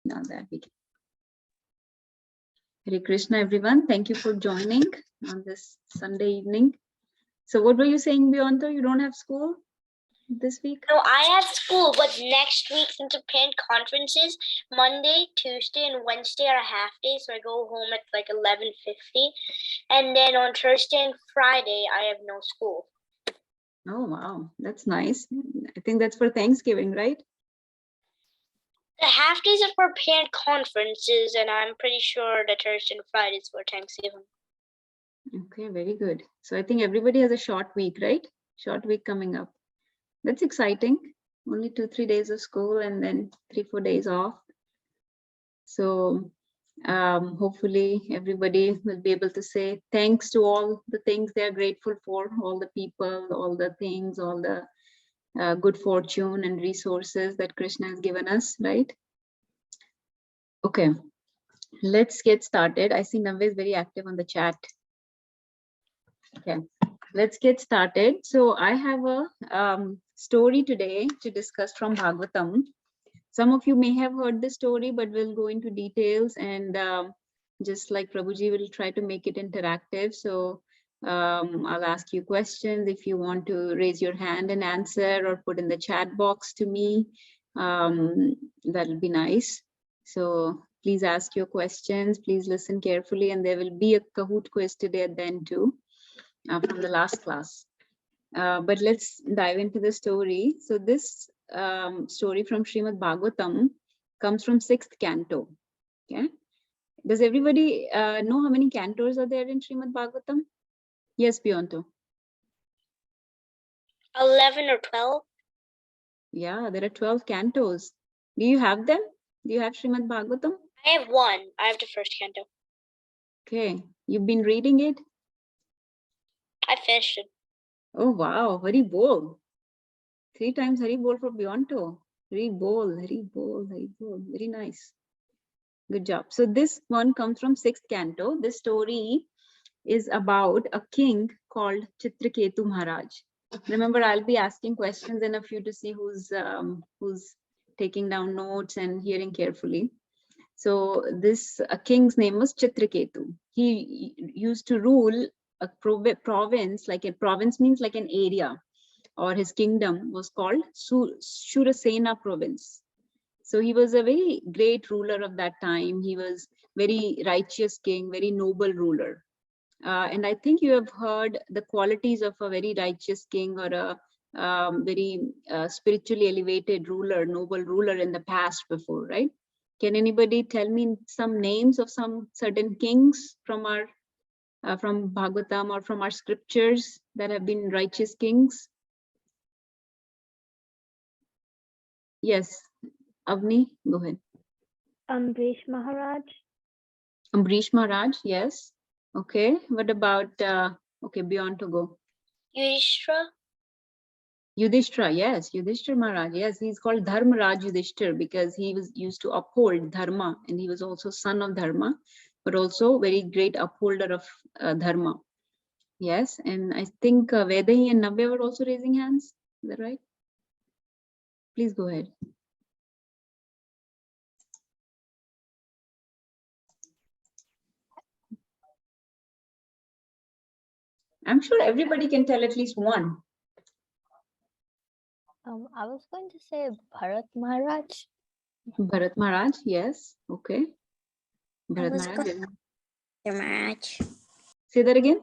Now that we can. Hare Krishna, everyone. Thank you for joining on this Sunday evening. So what were you saying, Beyonto? You don't have school this week? No, I have school, but next week, since the parent conferences, Monday, Tuesday, and Wednesday are half days, so I go home at like 11:50. And then on Thursday and Friday, I have no school. Oh, wow. That's nice. I think that's for Thanksgiving, right? The half days are for parent conferences, and I'm pretty sure the Thursday and Friday is for Thanksgiving. Okay, very good. So I think everybody has a short week, right? Short week coming up. That's exciting. Only 2-3 days of school and then 3-4 days off. So hopefully everybody will be able to say thanks to all the things they are grateful for, all the people, all the things, all the good fortune and resources that Krishna has given us, right? Okay, let's get started. I see Navya is very active on the chat. Okay, let's get started. So I have a story today to discuss from Bhagavatam. Some of you may have heard the story, but we'll go into details, and just like Prabhuji will try to make it interactive. So I'll ask you questions. If you want to raise your hand and answer or put in the chat box to me, that'll be nice. So please ask your questions, please listen carefully, and there will be a Kahoot quiz today at the end too, from the last class. But let's dive into the story. So this story from Srimad Bhagavatam comes from 6th canto. Okay, does everybody know how many cantos are there in Srimad Bhagavatam? Yes, Beyonto. 11 or 12. Yeah, there are 12 cantos. Do you have them? Do you have Srimad Bhagavatam? I have one. I have the first canto. Okay, you've been reading it? I finished it. Oh wow, Hari Bol. 3 times Hari Bol for Beyonto. Hari Bol, Hari Bol, Hari Bol. Very nice. Good job. So this one comes from 6th canto. This story is about a king called Chitraketu Maharaj. Remember, I'll be asking questions and a few to see who's taking down notes and hearing carefully. So this king's name was Chitraketu. He used to rule a province, like a province means like an area, or his kingdom was called Shurasena province. So he was a very great ruler of that time. He was very righteous king, very noble ruler. And I think you have heard the qualities of a very righteous king or a very spiritually elevated ruler, noble ruler in the past before, right? Can anybody tell me some names of some certain kings from our from Bhagavatam or from our scriptures that have been righteous kings? Yes, Avni, go ahead. Ambrish Maharaj. Ambrish Maharaj, yes. Okay, what about, okay, beyond to go. Yudhishthira. Yudhishthira, yes, Yudhishthira Maharaj, yes, he's called Dharmaraj Yudhishthira because he was used to uphold Dharma, and he was also son of Dharma, but also very great upholder of Dharma. Yes, and I think Vedahi and Navya were also raising hands, is that right? Please go ahead. I'm sure everybody can tell at least one. I was going to say Bharat Maharaj. Bharat Maharaj, yes, okay. Bharat Maharaj. Say that again.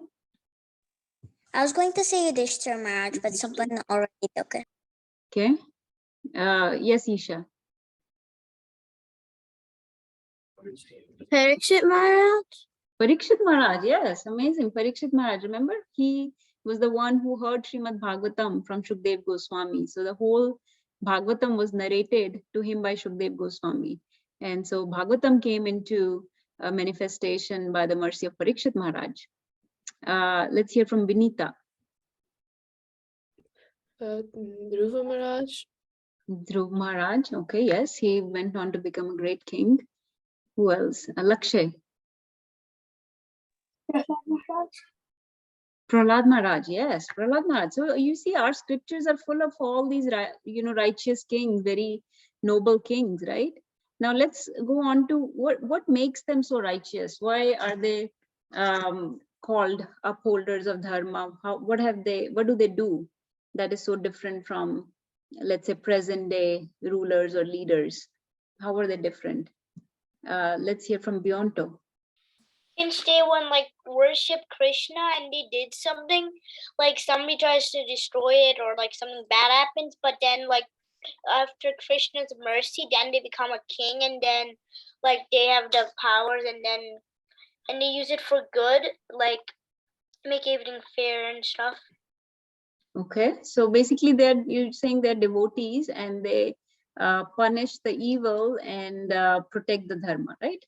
I was going to say Yudhishthira Maharaj, but someone already took it. Okay. Yes, Isha. Parikshit Maharaj. Parikshit Maharaj, yes, amazing. Parikshit Maharaj, remember? He was the one who heard Srimad Bhagavatam from Shukdev Goswami. So the whole Bhagavatam was narrated to him by Shukdev Goswami. And so Bhagavatam came into manifestation by the mercy of Parikshit Maharaj. Let's hear from Vinita. Dhruva Maharaj. Dhruv Maharaj, okay, yes, he went on to become a great king. Who else? Lakshay. Prahlad Maharaj, yes, Prahlad Maharaj. So you see, our scriptures are full of all these, righteous kings, very noble kings, right? Now let's go on to what makes them so righteous. Why are they called upholders of dharma? What do they do that is so different from, let's say, present day rulers or leaders? How are they different? Let's hear from Bionto. Since they want like worship Krishna and they did something, like somebody tries to destroy it or like something bad happens, but then like after Krishna's mercy, then they become a king, and then like they have the powers, and they use it for good, like make everything fair and stuff. Okay, so basically you're saying they're devotees and they punish the evil and protect the dharma, right?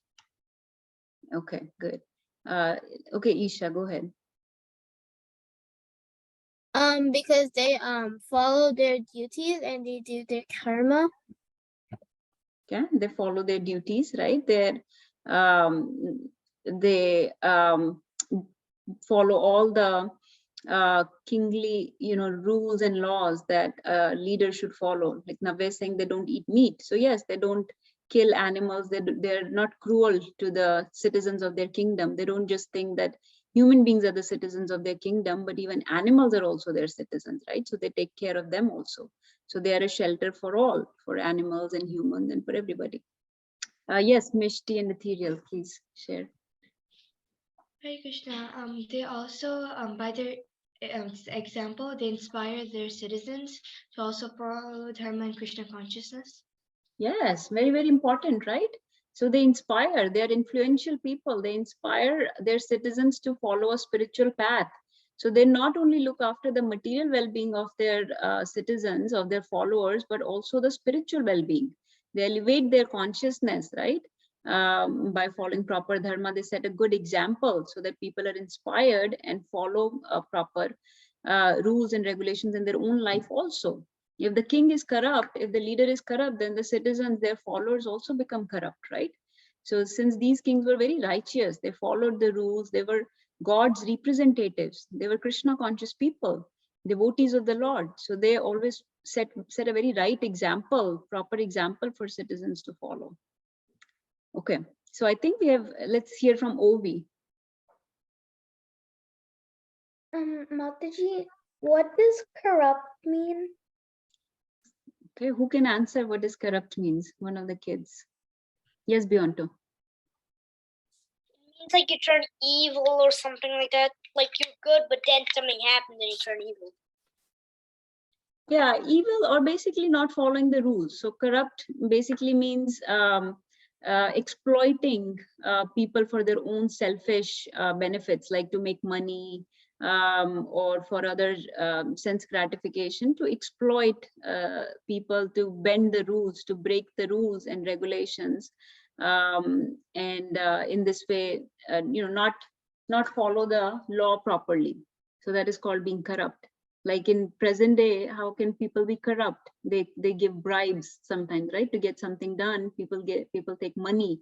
Okay, good. Okay, Isha, go ahead. Because they follow their duties and they do their karma. Yeah, they follow their duties, right? They follow all the kingly, rules and laws that leaders should follow. Like Navya is saying, they don't eat meat. So yes, they don't kill animals. They're not cruel to the citizens of their kingdom. They don't just think that human beings are the citizens of their kingdom, but even animals are also their citizens, right? So they take care of them also. So they are a shelter for all, for animals and humans and for everybody. Yes, Mishti and Ethereal, please share. Hare Krishna. They also, by their example, they inspire their citizens to also follow Dharma and Krishna consciousness. Yes, very, very important, right? So they inspire, they are influential people. They inspire their citizens to follow a spiritual path. So they not only look after the material well-being of their citizens, of their followers, but also the spiritual well-being. They elevate their consciousness, right? By following proper dharma, they set a good example so that people are inspired and follow proper rules and regulations in their own life also. If the king is corrupt, if the leader is corrupt, then the citizens, their followers also become corrupt, right? So since these kings were very righteous, they followed the rules, they were God's representatives, they were Krishna conscious people, devotees of the Lord. So they always set a very right example, proper example for citizens to follow. Okay, so I think let's hear from Ovi. Mataji, what does corrupt mean? Okay, who can answer what does corrupt means? One of the kids. Yes, Bionto. It means like you turn evil or something like that. Like you're good, but then something happens and you turn evil. Yeah, evil or basically not following the rules. So corrupt basically means exploiting people for their own selfish benefits, like to make money, or for other sense gratification, to exploit people, to bend the rules, to break the rules and regulations, and in this way, not follow the law properly. So that is called being corrupt. Like in present day, how can people be corrupt? They give bribes sometimes, right? To get something done, people take money.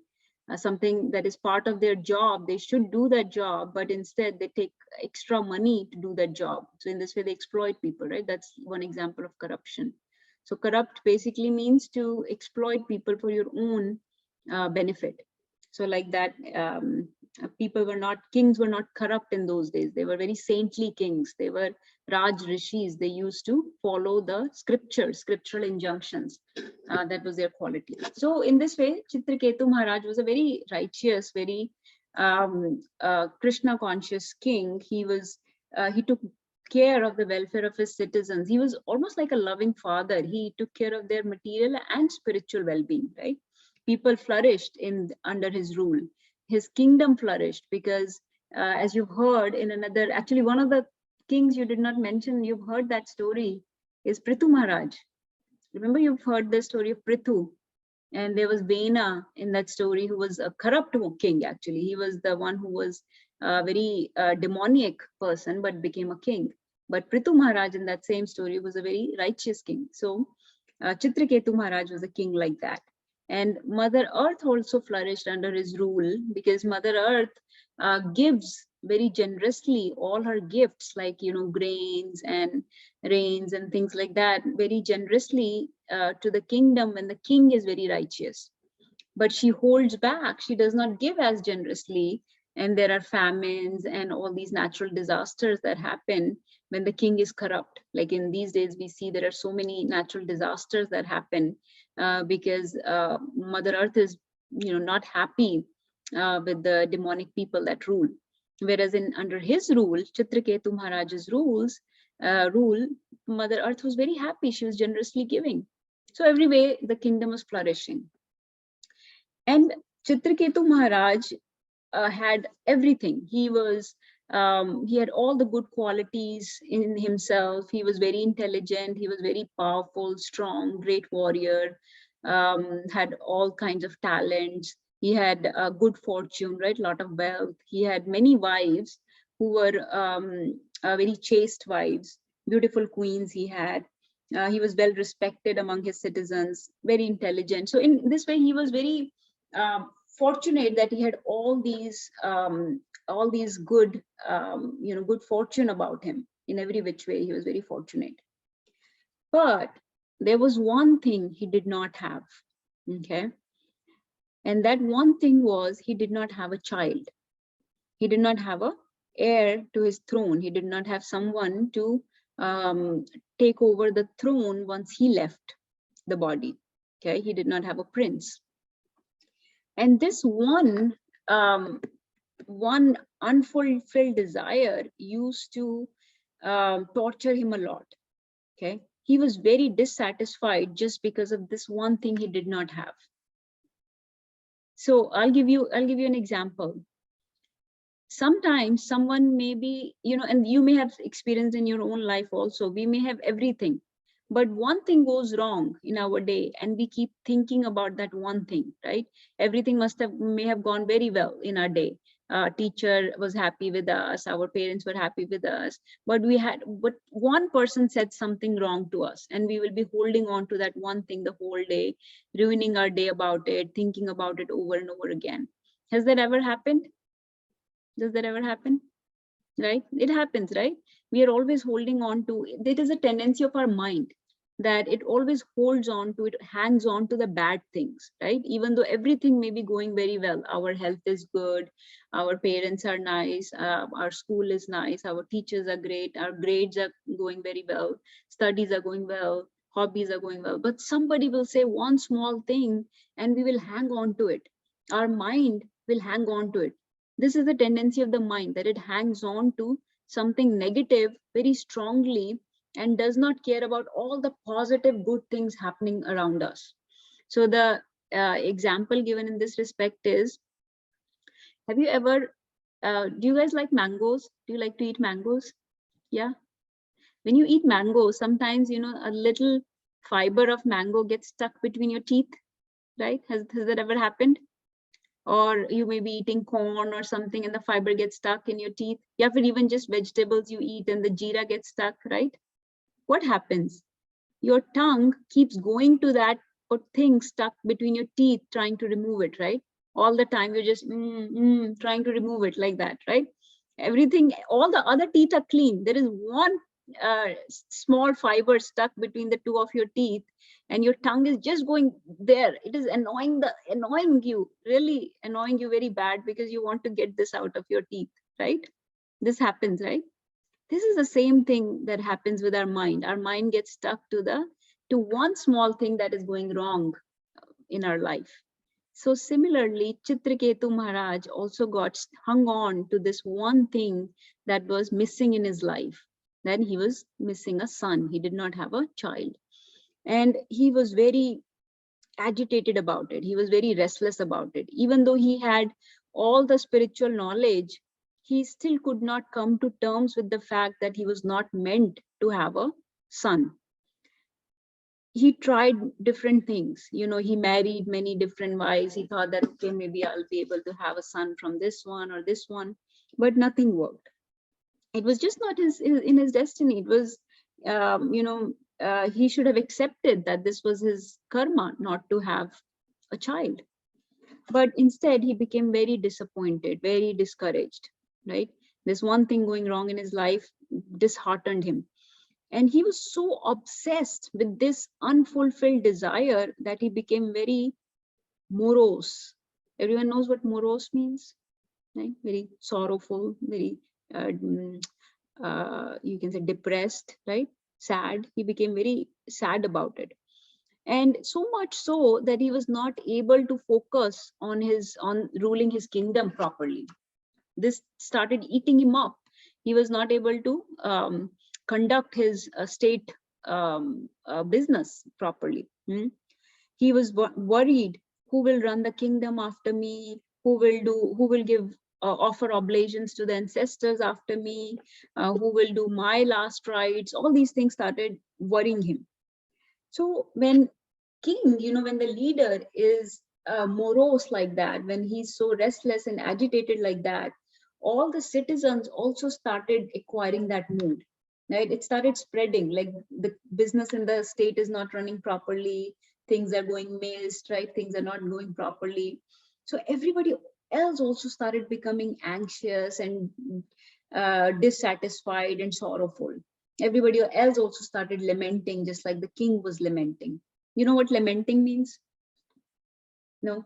Something that is part of their job, they should do that job, but instead they take extra money to do that job. So in this way, they exploit people, right? That's one example of corruption. So corrupt basically means to exploit people for your own benefit. So like that, kings were not corrupt in those days. They were very saintly kings. They were Raj Rishis. They used to follow the scriptural injunctions. That was their quality. So in this way, Chitraketu Maharaj was a very righteous, very Krishna conscious king. He took care of the welfare of his citizens. He was almost like a loving father. He took care of their material and spiritual well-being, right? People flourished under his rule. His kingdom flourished because, as you've heard in another, actually one of the kings you did not mention, you've heard that story, is Prithu Maharaj. Remember, you've heard the story of Prithu, and there was Vena in that story, who was a corrupt king. Actually, he was the one who was a very demoniac person, but became a king. But Prithu Maharaj in that same story was a very righteous king. So Chitraketu Maharaj was a king like that. And Mother Earth also flourished under his rule, because Mother Earth gives very generously all her gifts, like, grains and rains and things like that, very generously to the kingdom when the king is very righteous. but she holds back. She does not give as generously. And there are famines and all these natural disasters that happen when the king is corrupt. Like in these days, we see there are so many natural disasters that happen because Mother Earth is, not happy with the demonic people that rule. Whereas under his rule, Chitraketu Maharaj's rule, Mother Earth was very happy. She was generously giving. So every way the kingdom was flourishing. And Chitraketu Maharaj had everything. He had all the good qualities in himself. He was very intelligent. He was very powerful, strong, great warrior, had all kinds of talents. He had good fortune, right? A lot of wealth. He had many wives who were very chaste wives, beautiful queens he had. He was well respected among his citizens, very intelligent. So in this way, he was very fortunate that he had all these good, good fortune about him. In every which way, he was very fortunate. But there was one thing he did not have, okay? And that one thing was he did not have a child. He did not have an heir to his throne. He did not have someone to take over the throne once he left the body, okay? He did not have a prince. And this one unfulfilled desire used to torture him a lot, okay? He was very dissatisfied just because of this one thing he did not have. So I'll give you an example. Sometimes someone may be, and you may have experienced in your own life also, we may have everything, but one thing goes wrong in our day and we keep thinking about that one thing, right? Everything may have gone very well in our day. Teacher was happy with us, our parents were happy with us, but one person said something wrong to us, and we will be holding on to that one thing the whole day, ruining our day about it, thinking about it over and over again. Has that ever happened? Does that ever happen? Right? It happens, right? We are always holding on to it. It is a tendency of our mind that it always holds on to, it hangs on to the bad things, right? Even though everything may be going very well, our health is good, our parents are nice, our school is nice, our teachers are great, our grades are going very well, studies are going well, hobbies are going well, but somebody will say one small thing and we will hang on to it. Our mind will hang on to it. This is the tendency of the mind, that it hangs on to something negative very strongly and does not care about all the positive good things happening around us. So the example given in this respect is, have you ever, do you guys like mangoes? Do you like to eat mangoes? Yeah. When you eat mangoes, sometimes, a little fiber of mango gets stuck between your teeth, right? Has that ever happened? Or you may be eating corn or something and the fiber gets stuck in your teeth. Yeah, for even just vegetables you eat and the jeera gets stuck, right? What happens? Your tongue keeps going to that thing stuck between your teeth, trying to remove it, right? All the time you're just trying to remove it like that, right? Everything, all the other teeth are clean. There is one small fiber stuck between the two of your teeth, and your tongue is just going there. It is annoying you, really annoying you very bad, because you want to get this out of your teeth, right? This happens, right? This is the same thing that happens with our mind. Our mind gets stuck to one small thing that is going wrong in our life. So similarly, Chitraketu Maharaj also got hung on to this one thing that was missing in his life. Then he was missing a son. He did not have a child. And he was very agitated about it. He was very restless about it. Even though he had all the spiritual knowledge, he still could not come to terms with the fact that he was not meant to have a son. He tried different things. He married many different wives. He thought that, okay, maybe I'll be able to have a son from this one or this one, but nothing worked. It was just not in his destiny. It was, he should have accepted that this was his karma not to have a child. But instead, he became very disappointed, very discouraged, right? This one thing going wrong in his life disheartened him. And he was so obsessed with this unfulfilled desire that he became very morose. Everyone knows what morose means, right? Very sorrowful, very, you can say depressed, right? Sad. He became very sad about it. And so much so that he was not able to focus on ruling his kingdom properly. This started eating him up. He was not able to conduct his state business properly. He was worried, who will run the kingdom after me? Who will give offer oblations to the ancestors after me? Who will do my last rites? All these things started worrying him. So when king, when the leader is morose like that, when he's so restless and agitated like that, all the citizens also started acquiring that mood, right? It started spreading, like the business in the state is not running properly, things are going missed, right? Things are not going properly. So everybody else also started becoming anxious and dissatisfied and sorrowful. Everybody else also started lamenting, just like the king was lamenting. You know what lamenting means? No?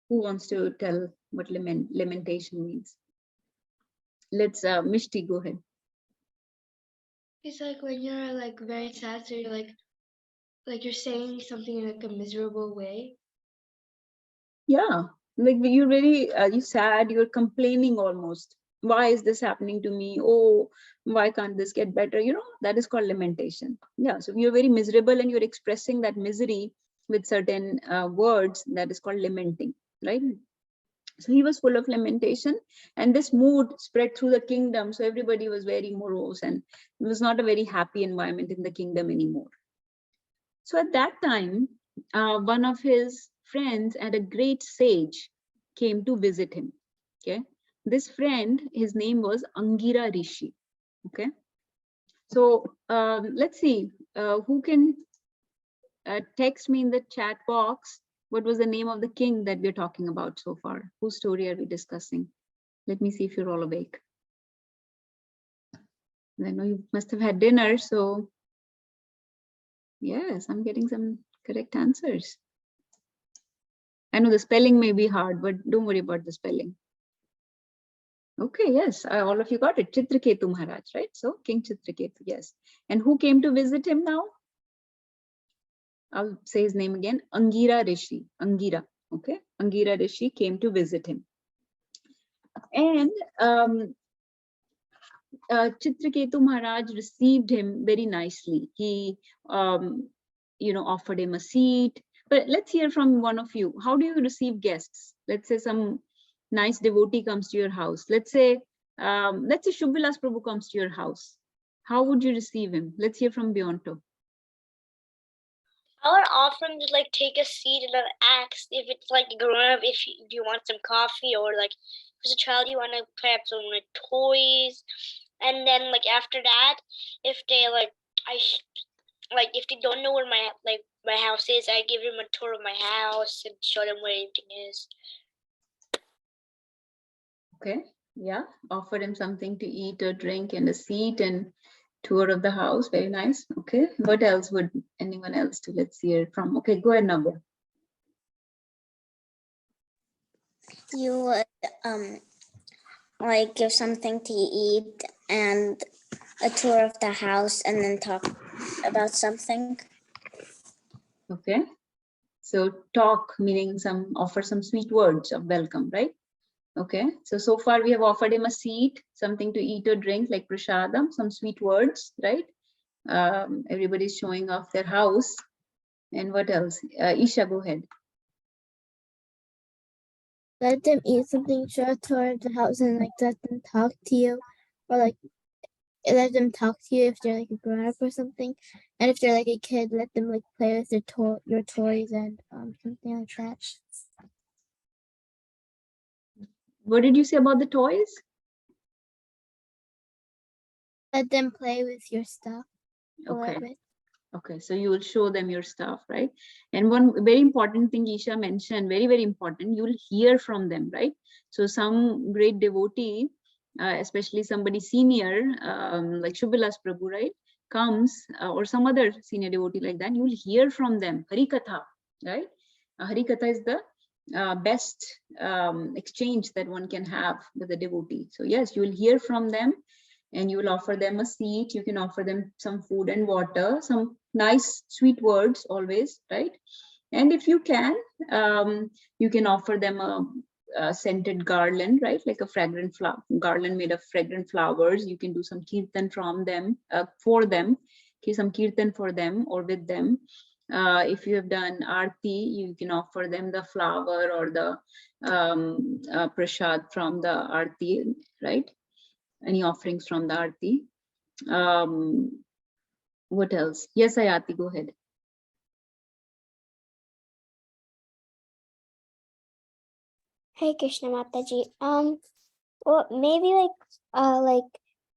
Who wants to tell what lamentation means? Let's, Mishti, go ahead. It's like when you're like very sad, so you're like you're saying something in like a miserable way. Yeah, like you're very, you're sad, you're complaining almost. Why is this happening to me? Oh, why can't this get better? That is called lamentation. Yeah, so you're very miserable and you're expressing that misery with certain words. That is called lamenting, right? So he was full of lamentation, and this mood spread through the kingdom. So everybody was very morose, and it was not a very happy environment in the kingdom anymore. So at that time, one of his friends and a great sage came to visit him. Okay, this friend, his name was Angira Rishi. Okay, so let's see who can text me in the chat box what was the name of the king that we're talking about so far. Whose story are we discussing? Let me see if you're all awake. I know you must have had dinner, so yes, I'm getting some correct answers. I know the spelling may be hard, but don't worry about the spelling. Okay, yes, all of you got it. Chitraketu Maharaj, right? So King Chitraketu, yes. And who came to visit him now? I'll say his name again, Angira Rishi. Angira, okay? Angira Rishi came to visit him. And Chitraketu Maharaj received him very nicely. He, offered him a seat. But let's hear from one of you. How do you receive guests? Let's say some nice devotee comes to your house. Let's say Shubh-Vilas Prabhu comes to your house. How would you receive him? Let's hear from Beyonto. I would offer him to like take a seat and then ask if it's like grown up, if you want some coffee, or like if it's a child, you want to play up some like toys. And then like after that, if they if they don't know where my house is, I give them a tour of my house and show them where everything is. Okay, yeah, offer him something to eat or drink and a seat and tour of the house. Very nice. Okay, what else would anyone else do? Let's hear from. Okay, go ahead, Navya. You would like give something to eat and a tour of the house, and then talk about something. Okay, so talk meaning offer some sweet words of welcome, right? Okay, so far we have offered him a seat, something to eat or drink like prasadam, some sweet words, right? Everybody's showing off their house. And what else? Isha, go ahead. Let them eat something, show a tour of the house, and like let them talk to you, or like let them talk to you if they're like a grown up or something. And if they're like a kid, let them like play with your toys and something like that. What did you say about the toys? Let them play with your stuff. Okay. Okay, so you will show them your stuff, right? And one very important thing Isha mentioned, very, very important, you will hear from them, right? So some great devotee, especially somebody senior, like Shubh-Vilas Prabhu, right, comes, or some other senior devotee like that, you will hear from them, Hari Katha, right? Harikatha is the best exchange that one can have with a devotee. So yes, you will hear from them and you will offer them a seat. You can offer them some food and water, some nice sweet words always, right? And if you can offer them a scented garland, right? Like a fragrant garland made of fragrant flowers. You can do some kirtan from them, for them, okay, some kirtan for them or with them. If you have done arti, you can offer them the flower or the prasad from the arti, right? Any offerings from the arti. What else? Yes, Ayati, go ahead. Hey Krishna Mataji. Well, maybe like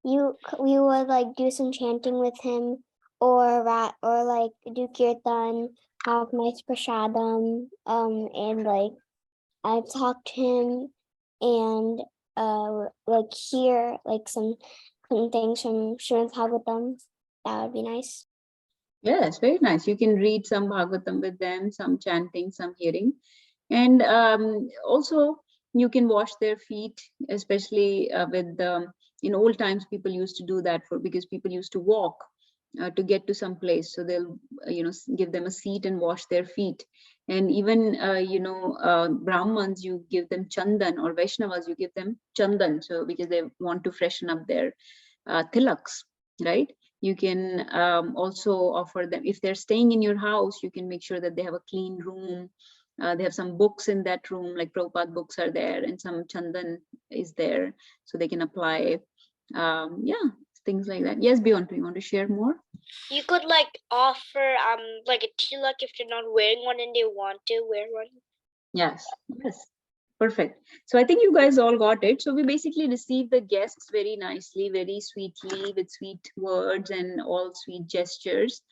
we would like do some chanting with him, or like do kirtan, have nice prasadam, and like I talk to him, and like hear like some things from Srimad Bhagavatam. That would be nice. Yes, very nice. You can read some Bhagavatam with them, some chanting, some hearing. And also you can wash their feet, especially with in old times, people used to do that because people used to walk to get to some place. So they'll, give them a seat and wash their feet. And even, Brahmins, you give them chandan, or Vaishnavas, you give them chandan. So because they want to freshen up their tilaks, right? You can also offer them, if they're staying in your house, you can make sure that they have a clean room. They have some books in that room, like Prabhupada books are there, and some chandan is there, so they can apply. Yeah, things like that. Yes, Beyond, you want to share more? You could like offer like a tilak if they're not wearing one and they want to wear one. Yes, yes. Perfect. So I think you guys all got it. So we basically receive the guests very nicely, very sweetly, with sweet words and all sweet gestures.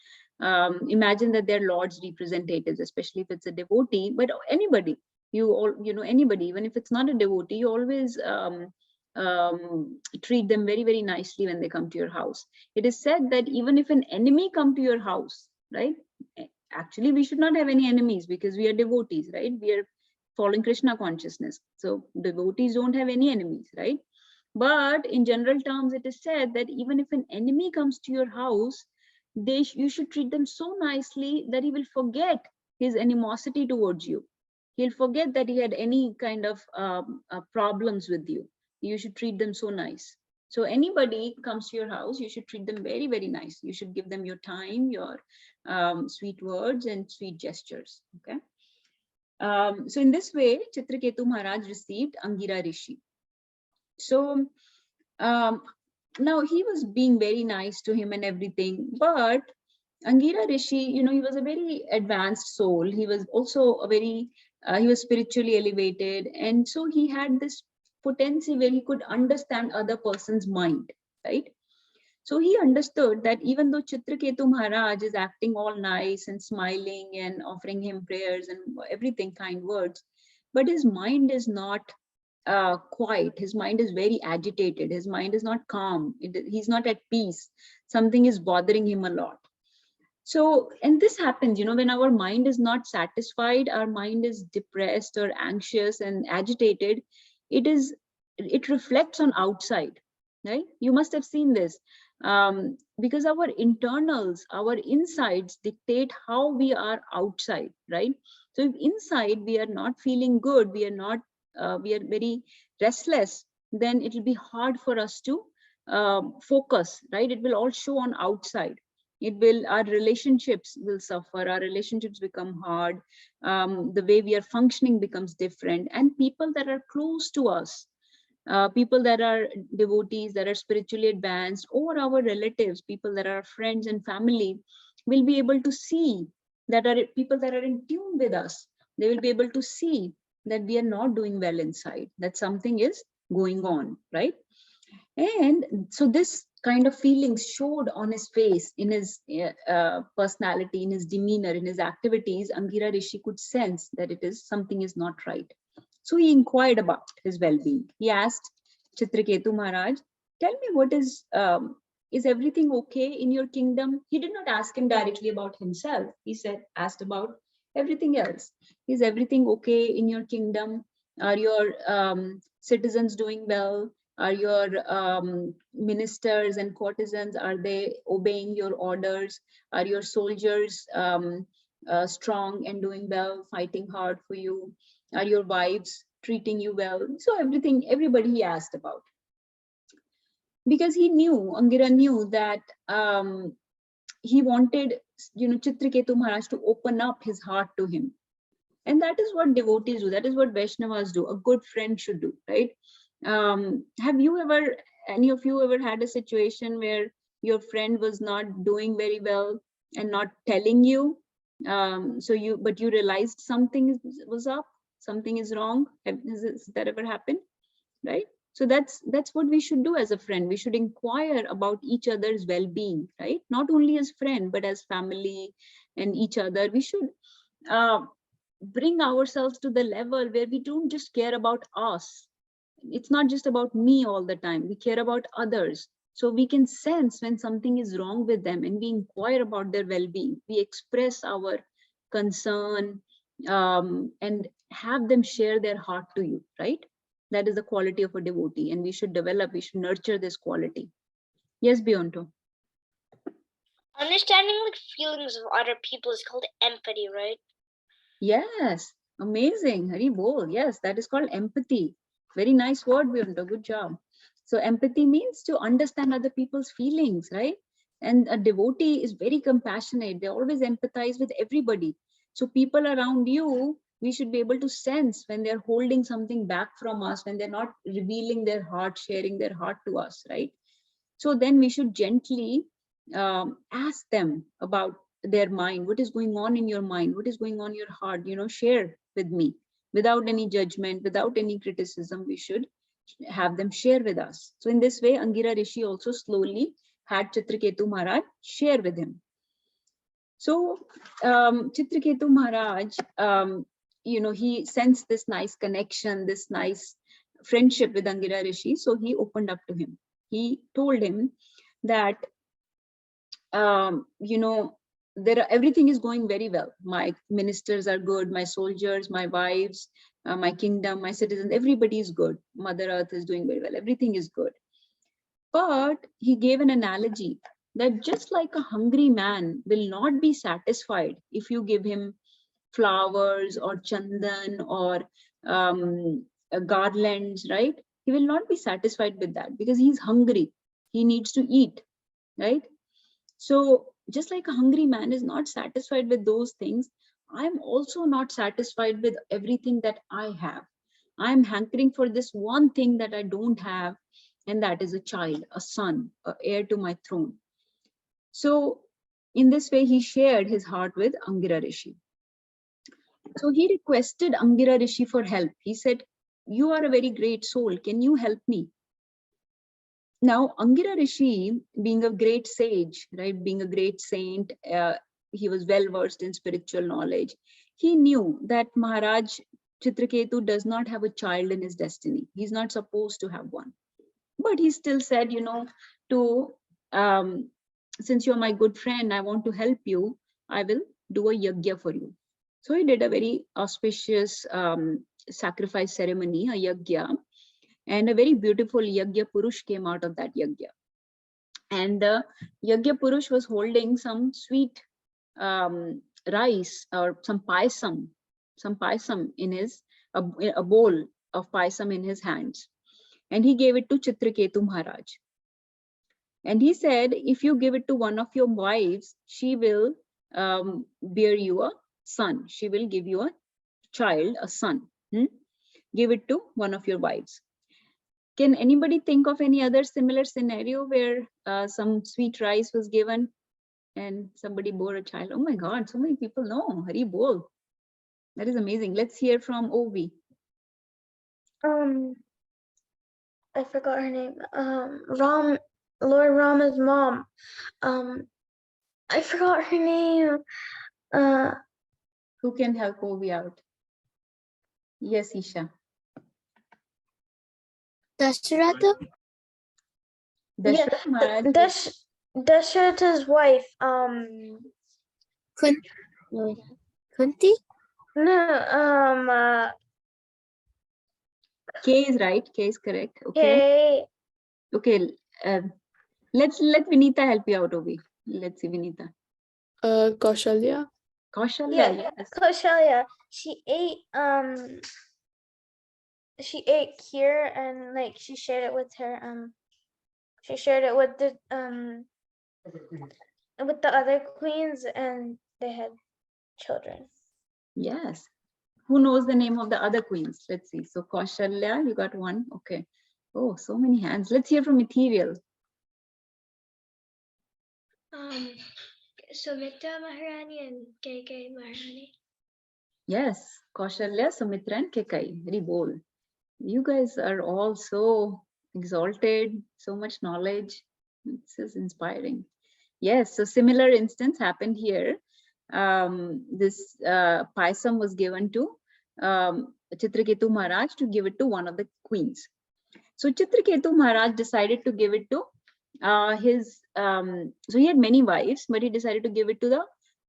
Imagine that they're Lord's representatives, especially if it's a devotee, but anybody, anybody, even if it's not a devotee, you always treat them very, very nicely when they come to your house. It is said that even if an enemy come to your house, right? Actually, we should not have any enemies because we are devotees, right? We are following Krishna consciousness. So devotees don't have any enemies, right? But in general terms, it is said that even if an enemy comes to your house, you should treat them so nicely that he will forget his animosity towards you. He'll forget that he had any kind of problems with you. You should treat them so nice. So anybody comes to your house, you should treat them very, very nice. You should give them your time, your sweet words and sweet gestures. Okay. So in this way, Chitraketu Maharaj received Angira Rishi. So now he was being very nice to him and everything, but Angira Rishi, he was a very advanced soul. He was also a very, he was spiritually elevated. And so he had this potency where he could understand other person's mind, right? So he understood that even though Chitraketu Maharaj is acting all nice and smiling and offering him prayers and everything, kind words, but his mind is not quiet. His mind is very agitated. His mind is not calm. He's not at peace. Something is bothering him a lot. So, and this happens, when our mind is not satisfied, our mind is depressed or anxious and agitated, it reflects on outside, right? You must have seen this. Because our internals, our insides dictate how we are outside, right? So if inside we are not feeling good, we are very restless, then it will be hard for us to focus, right? It will all show on outside. Our relationships will suffer, our relationships become hard, the way we are functioning becomes different, and people that are close to us, people that are devotees, that are spiritually advanced, or our relatives, people that are friends and family, will be able to see that are people that are in tune with us. They will be able to see that we are not doing well inside, that something is going on, right? And so this kind of feelings showed on his face, in his personality, in his demeanor, in his activities. Angira Rishi could sense that something is not right. So he inquired about his well-being. He asked Chitraketu Maharaj, tell me, what is everything okay in your kingdom? He did not ask him directly about himself. He asked about everything else. Is everything okay in your kingdom? Are your citizens doing well? Are your ministers and courtesans, are they obeying your orders? Are your soldiers strong and doing well, fighting hard for you? Are your wives treating you well? So everybody he asked about. Because he knew, Angira knew that he wanted, Chitraketu Maharaj to open up his heart to him. And that is what devotees do. That is what Vaishnavas do. A good friend should do, right? Have you ever, any of you ever had a situation where your friend was not doing very well and not telling you? But you realized something was up, something is wrong. Has that ever happened, right? So that's what we should do as a friend. We should inquire about each other's well-being, right? Not only as friend, but as family and each other. We should bring ourselves to the level where we don't just care about us. It's not just about me all the time. We care about others. So we can sense when something is wrong with them and we inquire about their well-being. We express our concern and have them share their heart to you, right? That is the quality of a devotee, and we should nurture this quality. Yes, Bionto. Understanding like feelings of other people is called empathy, right? Yes, amazing. Hari Bol. Yes, that is called empathy. Very nice word, Bionto. Good job. So empathy means to understand other people's feelings, right? And a devotee is very compassionate. They always empathize with everybody. So people around you, we should be able to sense when they're holding something back from us, when they're not revealing their heart, sharing their heart to us, right? So then we should gently ask them about their mind. What is going on in your mind? What is going on in your heart? Share with me without any judgment, without any criticism. We should have them share with us. So in this way, Angira Rishi also slowly had Chitraketu Maharaj share with him. So Chitraketu Maharaj, he sensed this nice connection, this nice friendship with Angira Rishi. So he opened up to him. He told him that, everything is going very well. My ministers are good, my soldiers, my wives, my kingdom, my citizens, everybody is good. Mother Earth is doing very well. Everything is good. But he gave an analogy that just like a hungry man will not be satisfied if you give him flowers or chandan or garlands, right? He will not be satisfied with that because he's hungry. He needs to eat, right? So just like a hungry man is not satisfied with those things, I'm also not satisfied with everything that I have. I'm hankering for this one thing that I don't have, and that is a child, a son, an heir to my throne. So in this way, he shared his heart with Angira Rishi. So he requested Angira Rishi for help. He said, you are a very great soul. Can you help me? Now, Angira Rishi, being a great sage, right, being a great saint, he was well versed in spiritual knowledge. He knew that Maharaj Chitraketu does not have a child in his destiny. He's not supposed to have one. But he still said, since you're my good friend, I want to help you. I will do a yajna for you. So he did a very auspicious sacrifice ceremony, a yajna. And a very beautiful Yajna Purush came out of that Yajna. And the Yajna Purush was holding some sweet rice or some paisam in his, a bowl of paisam in his hands. And he gave it to Chitraketu Maharaj. And he said, if you give it to one of your wives, she will bear you a son. She will give you a child, a son. Give it to one of your wives. Can anybody think of any other similar scenario where some sweet rice was given and somebody bore a child? Oh my God, so many people know. Hari Bol. That is amazing. Let's hear from Ovi. I forgot her name. Lord Rama's mom. I forgot her name. Who can help Ovi out? Yes, Isha. Dasharatha? Dashrath Maharaj. Dasharatha's wife. Kunti? No, K is right. K is correct. Okay. K. Okay. Let Vinita help you out, Obi. Let's see, Vinita. Kaushalya. Kaushalya. Yeah, Yes. Kaushalya. She ate here and like she shared it with her she shared it with the other queens and they had children. Yes. Who knows the name of the other queens? Let's see. So Kaushalya, you got one. Okay. Oh, so many hands. Let's hear from Ethereal. Sumitra Maharani and KK Maharani. Yes. Kaushalya, Sumitra, and Kekai. Very bold. You guys are all so exalted, so much knowledge. This is inspiring. Yes, so similar instance happened here. This paisam was given to Chitraketu Maharaj to give it to one of the queens. So Chitraketu Maharaj decided to give it to so he had many wives, but he decided to give it to the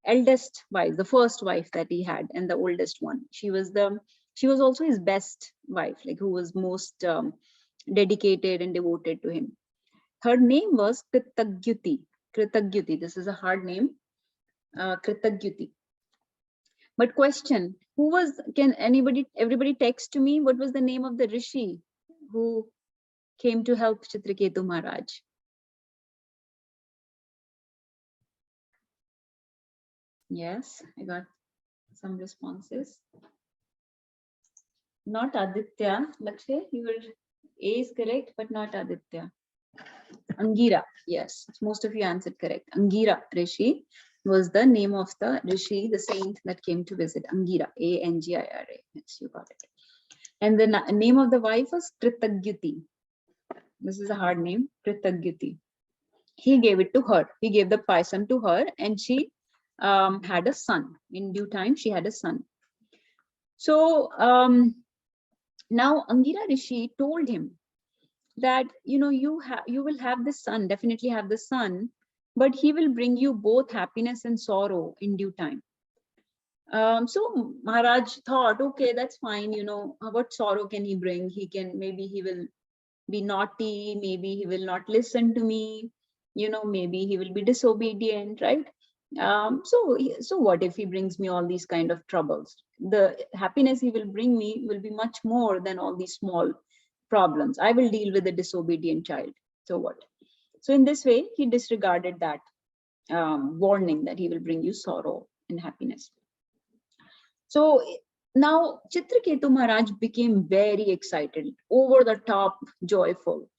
eldest wife, the first wife that he had, and the oldest one. She was also his best wife, like who was most dedicated and devoted to him. Her name was Kritagyuti. Kritagyuti. This is a hard name. Kritagyuti. But question: everybody text to me? What was the name of the rishi who came to help Chitraketu Maharaj? Yes, I got some responses. Not Aditya. Lakshay, your A is correct, but not Aditya. Angira. Yes, most of you answered correct. Angira Rishi was the name of the Rishi, the saint that came to visit. Angira. A-N-G-I-R-A. Yes, you got it. And the name of the wife was Kritagyuti. This is a hard name. Kritagyuti. He gave it to her. He gave the paisam to her, and she had a son. In due time, she had a son. So now Angira Rishi told him that, you will have this son, definitely have the son, but he will bring you both happiness and sorrow in due time. So Maharaj thought, okay, that's fine. What sorrow can he bring? Maybe he will be naughty. Maybe he will not listen to me. Maybe he will be disobedient, right? So what if he brings me all these kind of troubles? The happiness he will bring me will be much more than all these small problems. I will deal with a disobedient child. So what? So in this way, he disregarded that warning that he will bring you sorrow and happiness. So now Chitraketu Maharaj became very excited, over the top joyful.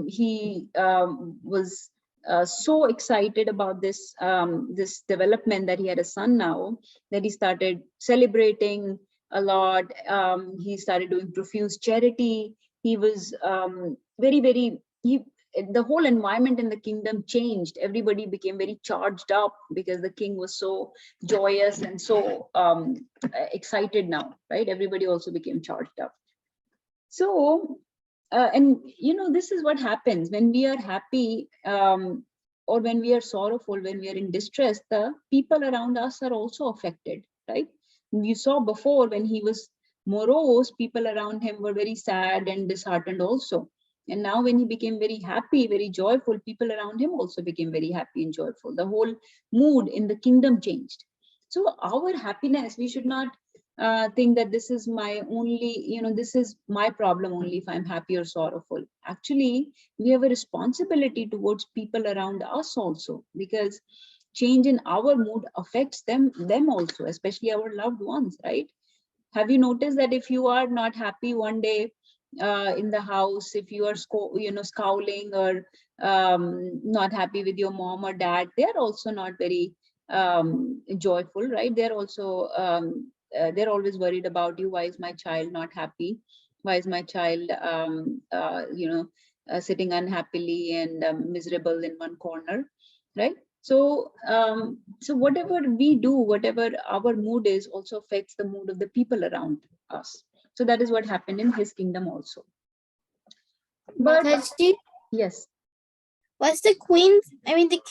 He was so excited about this development that he had a son now, that he started celebrating a lot. He started doing profuse charity. He was the whole environment in the kingdom changed. Everybody became very charged up because the king was so joyous and so excited now, right? Everybody also became charged up. So and this is what happens when we are happy, or when we are sorrowful, when we are in distress. The people around us are also affected, right? You saw before, when he was morose, people around him were very sad and disheartened also. And now when he became very happy, very joyful, people around him also became very happy and joyful. The whole mood in the kingdom changed. So our happiness, we should not think that this is my only, this is my problem only if I'm happy or sorrowful. Actually, we have a responsibility towards people around us also, because change in our mood affects them also, especially our loved ones, right? Have you noticed that if you are not happy one day in the house, if you are scowling or not happy with your mom or dad, they are also not very joyful, right? They're also they're always worried about you. Why is my child not happy? Why is my child sitting unhappily and miserable in one corner, right? So so whatever we do, whatever our mood is, also affects the mood of the people around us. So that is what happened in his kingdom also. But Mataji, yes, what's the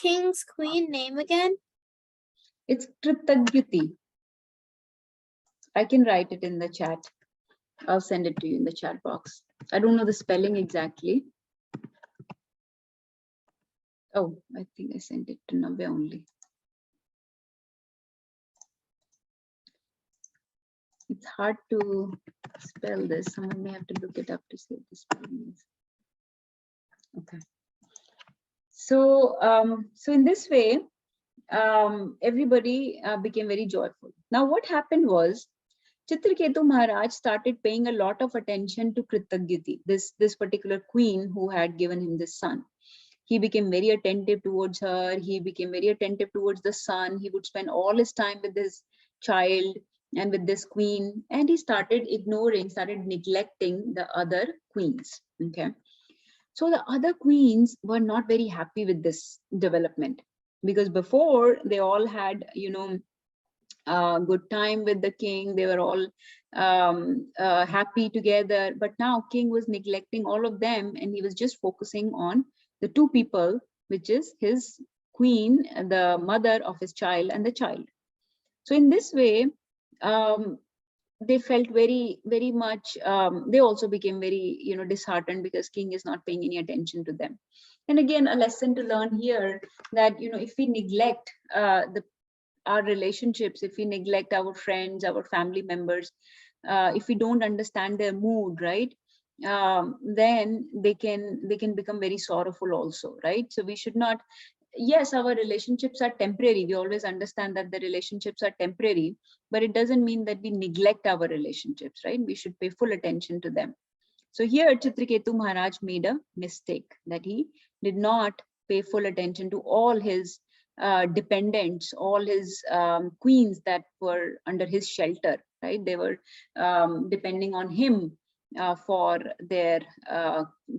king's queen name again? it's Kritagyuti. I can write it in the chat. I'll send it to you in the chat box. I don't know the spelling exactly. Oh, I think I sent it to Navya only. It's hard to spell this. Someone may have to look it up to see what the spelling is. Okay. So, so in this way, everybody became very joyful. Now, what happened was, Chitraketu Maharaj started paying a lot of attention to Kritagyati, this particular queen who had given him this son. He became very attentive towards her. He became very attentive towards the son. He would spend all his time with this child and with this queen. And he started started neglecting the other queens. Okay. So the other queens were not very happy with this development, because before they all had, good time with the king. They were all happy together. But now king was neglecting all of them, and he was just focusing on the two people, which is his queen, the mother of his child, and the child. So in this way, they felt very, very much, they also became very, disheartened, because king is not paying any attention to them. And again, a lesson to learn here, that, if we neglect our relationships, if we neglect our friends, our family members, if we don't understand their mood, right, then they can become very sorrowful also, right? So we should not, yes, our relationships are temporary. We always understand that the relationships are temporary, but it doesn't mean that we neglect our relationships, right? We should pay full attention to them. So here Chitraketu Maharaj made a mistake, that he did not pay full attention to all his dependents, all his queens that were under his shelter, right? They were depending on him for their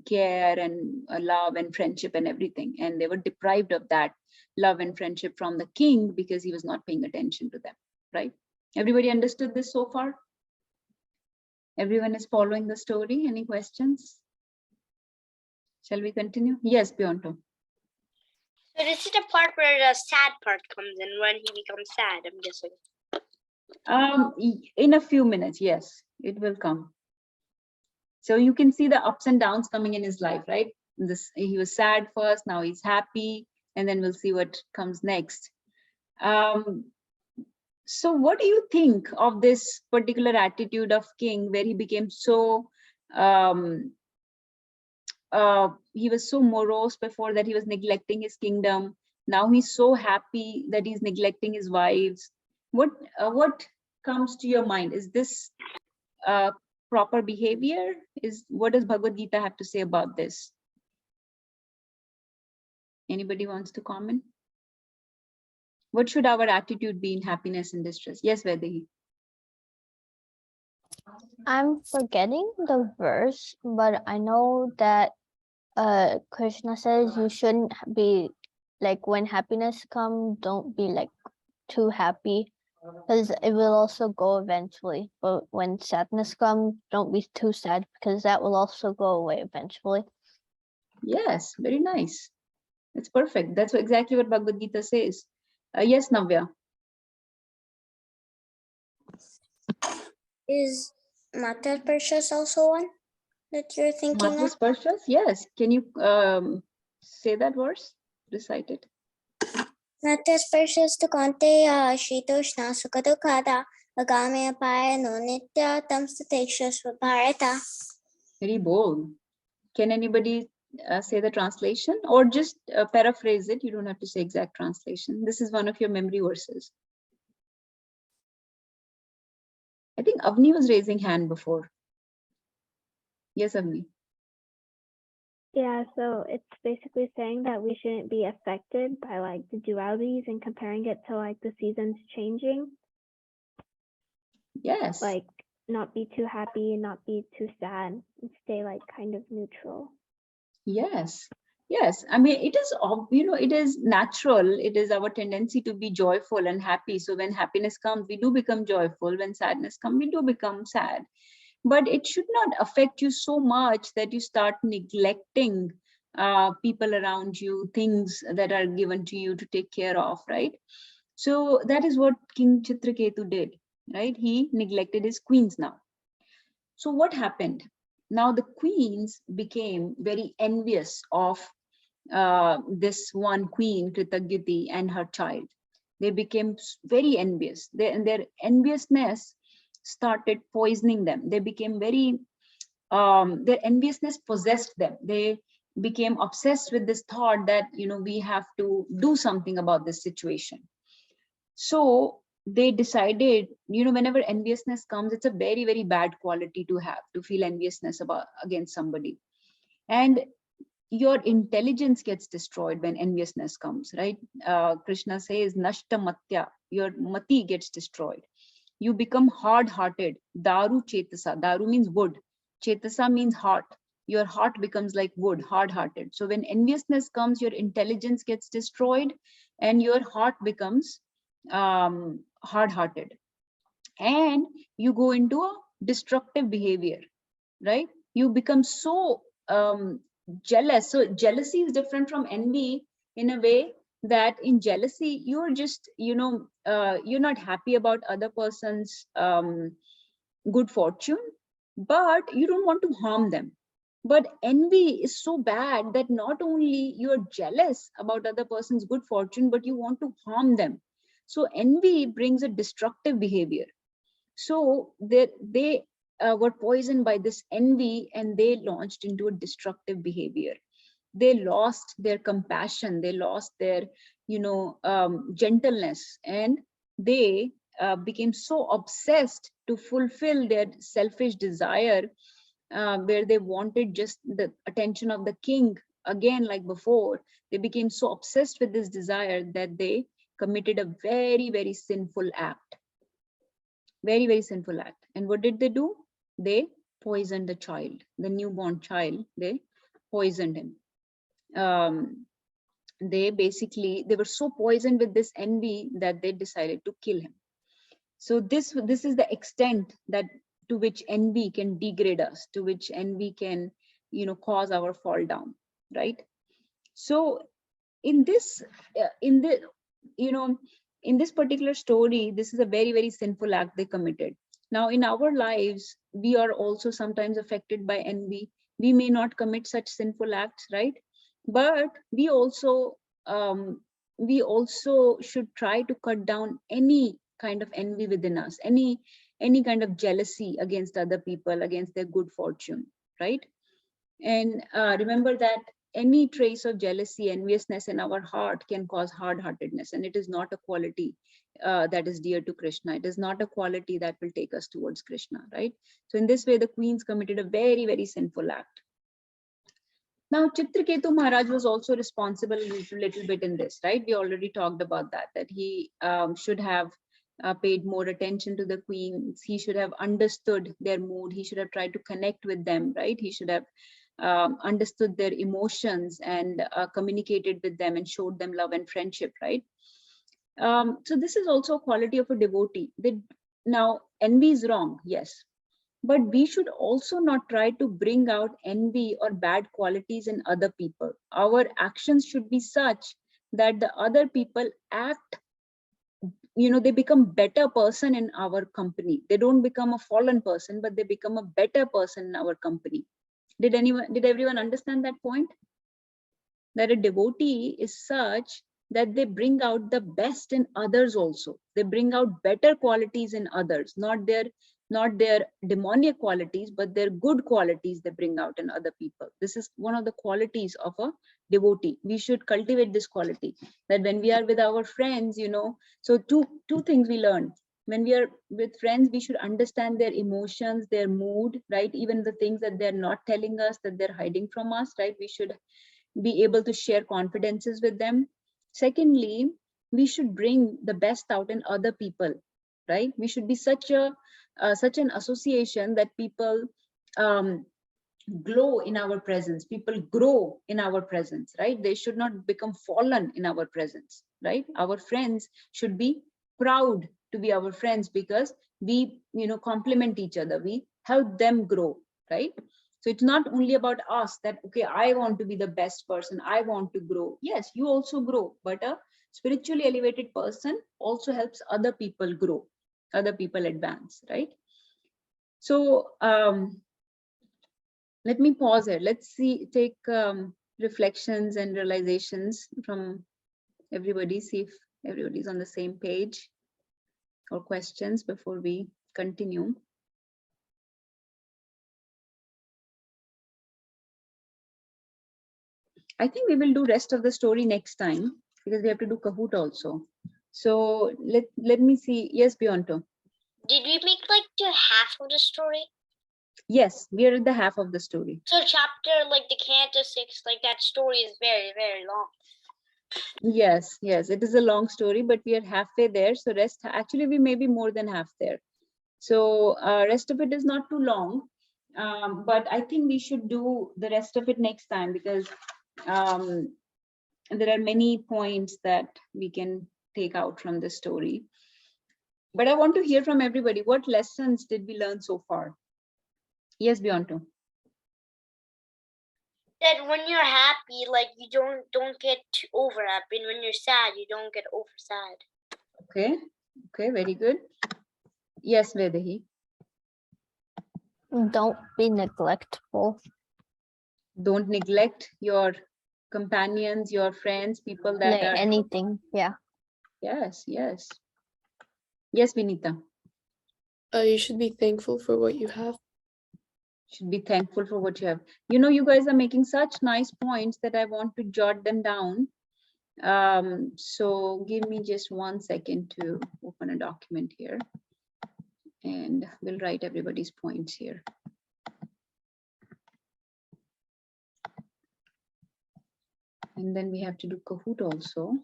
care and love and friendship and everything. And they were deprived of that love and friendship from the king, because he was not paying attention to them, right? Everybody understood this so far? Everyone is following the story? Any questions? Shall we continue? Yes, Pionto. So this is the part where the sad part comes in, when he becomes sad, I'm guessing. In a few minutes, yes, it will come. So you can see the ups and downs coming in his life, right? He was sad first, now he's happy, and then we'll see what comes next. So what do you think of this particular attitude of king, where he became so, he was so morose before, that he was neglecting his kingdom. Now he's so happy that he's neglecting his wives. What comes to your mind? Is this proper behavior? What does Bhagavad Gita have to say about this? Anybody wants to comment? What should our attitude be in happiness and distress? Yes, Vaidehi. I'm forgetting the verse, but I know that Krishna says you shouldn't be like, when happiness comes, don't be like too happy, because it will also go eventually. But when sadness comes, don't be too sad, because that will also go away eventually. Yes, very nice. That's perfect. That's exactly what Bhagavad Gita says. Yes, Navya. Is Mata Precious also one that you're thinking Mata of? Sparshas? Yes. Can you say that verse? Recite it. Mata Precious to Kante Shitoshna Sukadukada Agame Payano Nitya Tamstateksha Bharata. Very bold. Can anybody say the translation, or just paraphrase it? You don't have to say exact translation. This is one of your memory verses. I think Avni was raising hand before. Yes, Avni. Yeah, so it's basically saying that we shouldn't be affected by like the dualities and comparing it to like the seasons changing. Yes. Like not be too happy and not be too sad and stay like kind of neutral. Yes. Yes. I mean, it is, it is natural. It is our tendency to be joyful and happy. So when happiness comes, we do become joyful. When sadness comes, we do become sad. But it should not affect you so much that you start neglecting people around you, things that are given to you to take care of, right? So that is what King Chitraketu did. right? He neglected his queens now. So what happened? Now the queens became very envious of this one queen, Kritagyati, and her child. They became very envious. And their enviousness started poisoning them. They became very, their enviousness possessed them. They became obsessed with this thought that, we have to do something about this situation. So they decided, whenever enviousness comes, it's a very, very bad quality to have, to feel enviousness against somebody. And your intelligence gets destroyed when enviousness comes, right? Krishna says, Nashta Matya, your mati gets destroyed. You become hard-hearted. Daru Chetasa. Daru means wood. Chetasa means heart. Your heart becomes like wood, hard-hearted. So when enviousness comes, your intelligence gets destroyed and your heart becomes hard-hearted. And you go into a destructive behavior, right? You become so jealous. So jealousy is different from envy in a way that in jealousy, you're just, you're not happy about other person's good fortune, but you don't want to harm them. But envy is so bad that not only you're jealous about other person's good fortune, but you want to harm them. So envy brings a destructive behavior. So they were poisoned by this envy and they launched into a destructive behavior. They lost their compassion, they lost their, gentleness, and they became so obsessed to fulfill their selfish desire, where they wanted just the attention of the king again, like before. They became so obsessed with this desire that they committed a very, very sinful act. Very, very sinful act. And what did they do? They poisoned the child, the newborn child. They poisoned him. They were so poisoned with this envy that they decided to kill him. So this is the extent that to which envy can degrade us, to which envy can, cause our fall down, right? So in this particular story, this is a very, very sinful act they committed. Now in our lives, we are also sometimes affected by envy. We may not commit such sinful acts, right? But we also should try to cut down any kind of envy within us, any kind of jealousy against other people, against their good fortune, right? And remember that any trace of jealousy, enviousness in our heart can cause hard-heartedness, and it is not a quality that is dear to Krishna. It is not a quality that will take us towards Krishna, right? So in this way, the queens committed a very, very sinful act. Now, Chitraketu Maharaj was also responsible a little bit in this, right? We already talked about that he should have paid more attention to the queens. He should have understood their mood. He should have tried to connect with them, right? He should have understood their emotions and communicated with them and showed them love and friendship, right? So this is also a quality of a devotee. Now, envy is wrong, yes. But we should also not try to bring out envy or bad qualities in other people. Our actions should be such that the other people act, they become better person in our company. They don't become a fallen person, but they become a better person in our company. Did everyone understand that point? That a devotee is such that they bring out the best in others also. They bring out better qualities in others, not their demonic qualities, but their good qualities they bring out in other people. This is one of the qualities of a devotee. We should cultivate this quality, that when we are with our friends, so two things we learn. When we are with friends, we should understand their emotions, their mood, right? Even the things that they're not telling us, that they're hiding from us, right? We should be able to share confidences with them. Secondly, we should bring the best out in other people, right? We should be such an association that people glow in our presence, people grow in our presence, right? They should not become fallen in our presence, right? Our friends should be proud to be our friends because we, complement each other, we help them grow, right? So it's not only about us that, okay, I want to be the best person, I want to grow. Yes, you also grow, but a spiritually elevated person also helps other people grow. other people advance, right? So let me pause here. Let's take reflections and realizations from everybody, see if everybody's on the same page, or questions before we continue. I think we will do rest of the story next time because we have to do Kahoot also. So let me see. Yes, Bionto. Did we make like to half of the story? Yes, we are at the half of the story. So chapter like the Canto 6, like that story is very, very long. Yes, it is a long story, but we are halfway there. So rest, actually we may be more than half there. So rest of it is not too long, but I think we should do the rest of it next time because there are many points that we can take out from this story. But I want to hear from everybody. What lessons did we learn so far? Yes, Bionto. That when you're happy, like you don't get over happy, and when you're sad, you don't get over sad. Okay, very good. Yes, Vedahi. Don't be neglectful. Don't neglect your companions, your friends, people that are anything. Yeah. Yes. Yes, Vinita. You should be thankful for what you have. Should be thankful for what you have. You know, you guys are making such nice points that I want to jot them down. So give me just 1 second to open a document here and we'll write everybody's points here. And then we have to do Kahoot also.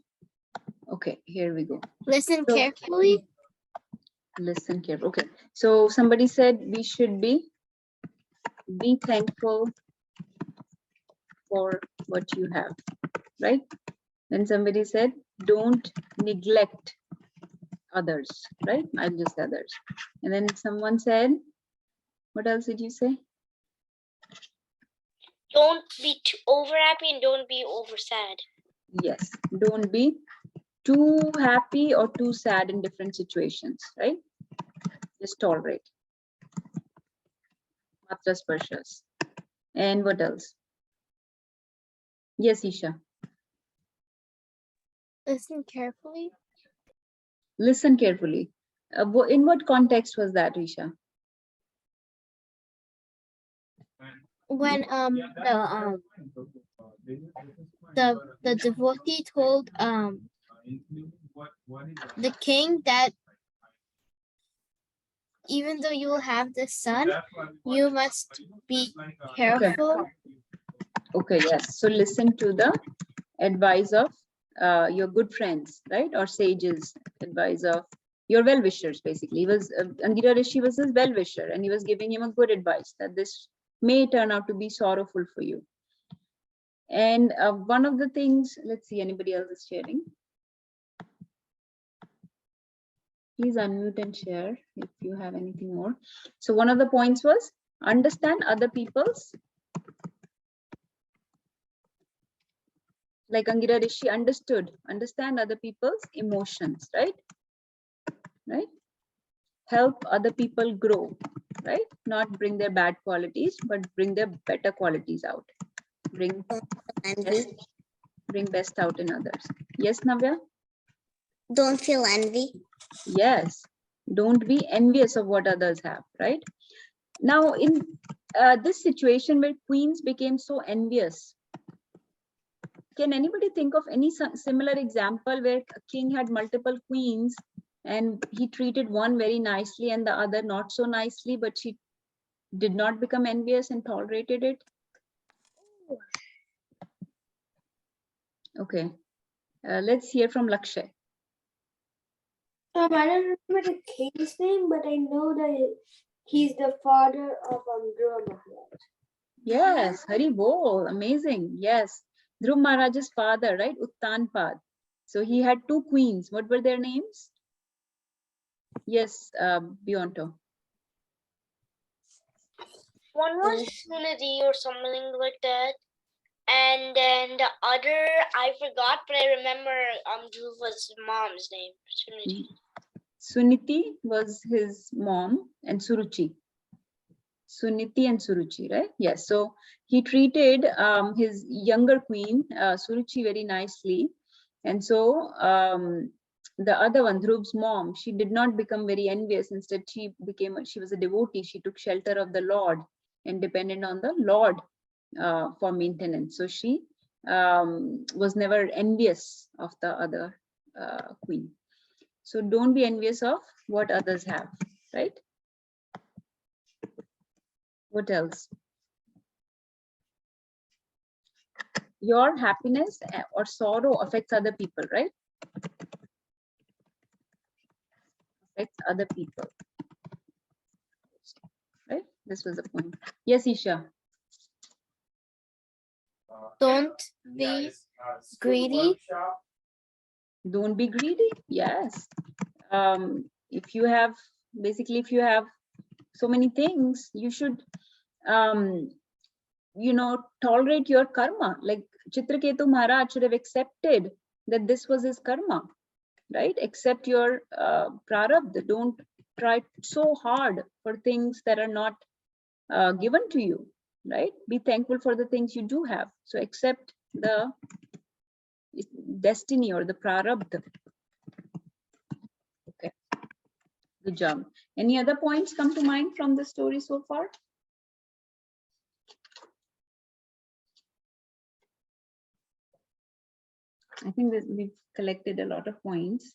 Okay, here we go. Listen carefully. Listen carefully. Okay, so somebody said we should be thankful for what you have, right? Then somebody said don't neglect others, right? Not just others. And then someone said, what else did you say? Don't be too over happy and don't be over sad. Yes, don't be too happy or too sad in different situations, right? Just tolerate. Matra sparshas. And what else? Yes, Isha. Listen carefully. Listen carefully. In what context was that, Isha? When the devotee told the king that even though you will have the son, you must be careful. Okay, yes. So listen to the advice of your good friends, right? Or sages, advice of your well-wishers, basically. He was Angira Rishi was his well-wisher and he was giving him a good advice that this may turn out to be sorrowful for you. And one of the things, let's see, anybody else is sharing? Please unmute and share if you have anything more. So one of the points was understand other people's, like Angira Rishi understand other people's emotions, right? Right? Help other people grow, right? Not bring their bad qualities, but bring their better qualities out. Bring best out in others. Yes, Navya? Don't feel envy. Yes, don't be envious of what others have, right? Now, in this situation where queens became so envious, can anybody think of any similar example where a king had multiple queens and he treated one very nicely and the other not so nicely, but she did not become envious and tolerated it? Okay, let's hear from Lakshay. I don't remember the king's name, but I know that he's the father of Dhruva Maharaj. Yes, Hari Bol, amazing. Yes, Dhruva Maharaj's father, right? Uttanpad. So he had two queens. What were their names? Yes, Bionto. One was Sunadi or something like that. And then the other, I forgot, but I remember Dhruva's mom's name, Sunadi. Suniti was his mom, and Suruchi. Suniti and Suruchi, right? Yes. So he treated his younger queen, Suruchi, very nicely. And so the other one, Dhruv's mom, she did not become very envious. Instead, she was a devotee. She took shelter of the Lord and depended on the Lord for maintenance. So she was never envious of the other queen. So don't be envious of what others have, right? What else? Your happiness or sorrow affects other people, right? Affects other people, right? This was the point. Yes, Isha. Don't be greedy. Don't be greedy. Yes. If you have so many things, you should tolerate your karma. Like Chitraketu Maharaj should have accepted that this was his karma, right? Accept your prarabdha. Don't try so hard for things that are not given to you, right? Be thankful for the things you do have. So accept the destiny or the prarabdha. Okay, good job. Any other points come to mind from the story so far? I think that we've collected a lot of points.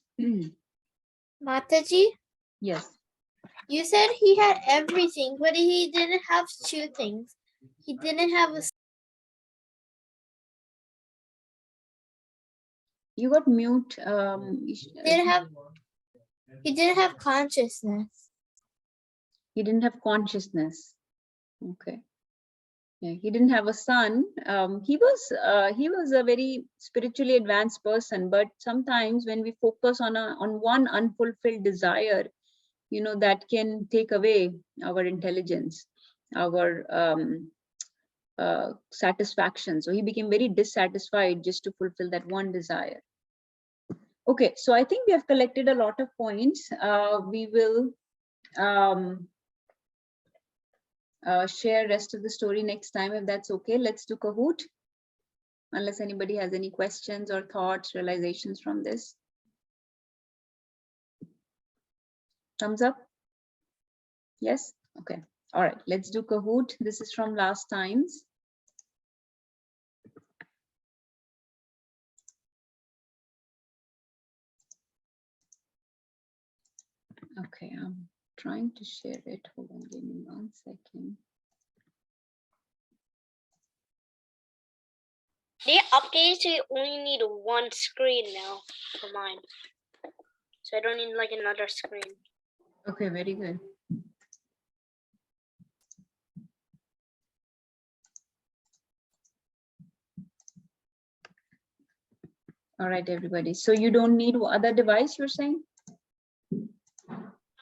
Mataji, Yes. you said he had everything, but he didn't have two things. He didn't have a. You got mute. He didn't have consciousness. He didn't have consciousness. Okay. Yeah, he didn't have a son. He was a very spiritually advanced person, but sometimes when we focus on one unfulfilled desire, that can take away our intelligence, our satisfaction. So he became very dissatisfied just to fulfill that one desire. Okay, so I think we have collected a lot of points. We will share rest of the story next time, if that's okay. Let's do Kahoot, unless anybody has any questions or thoughts, realizations from this. Thumbs up? Yes? Okay. All right, let's do Kahoot. This is from last times. Okay, I'm trying to share it. Hold on, give me 1 second. They updated so you only need one screen now for mine. So I don't need like another screen. Okay, very good. All right, everybody. So you don't need other device, you're saying?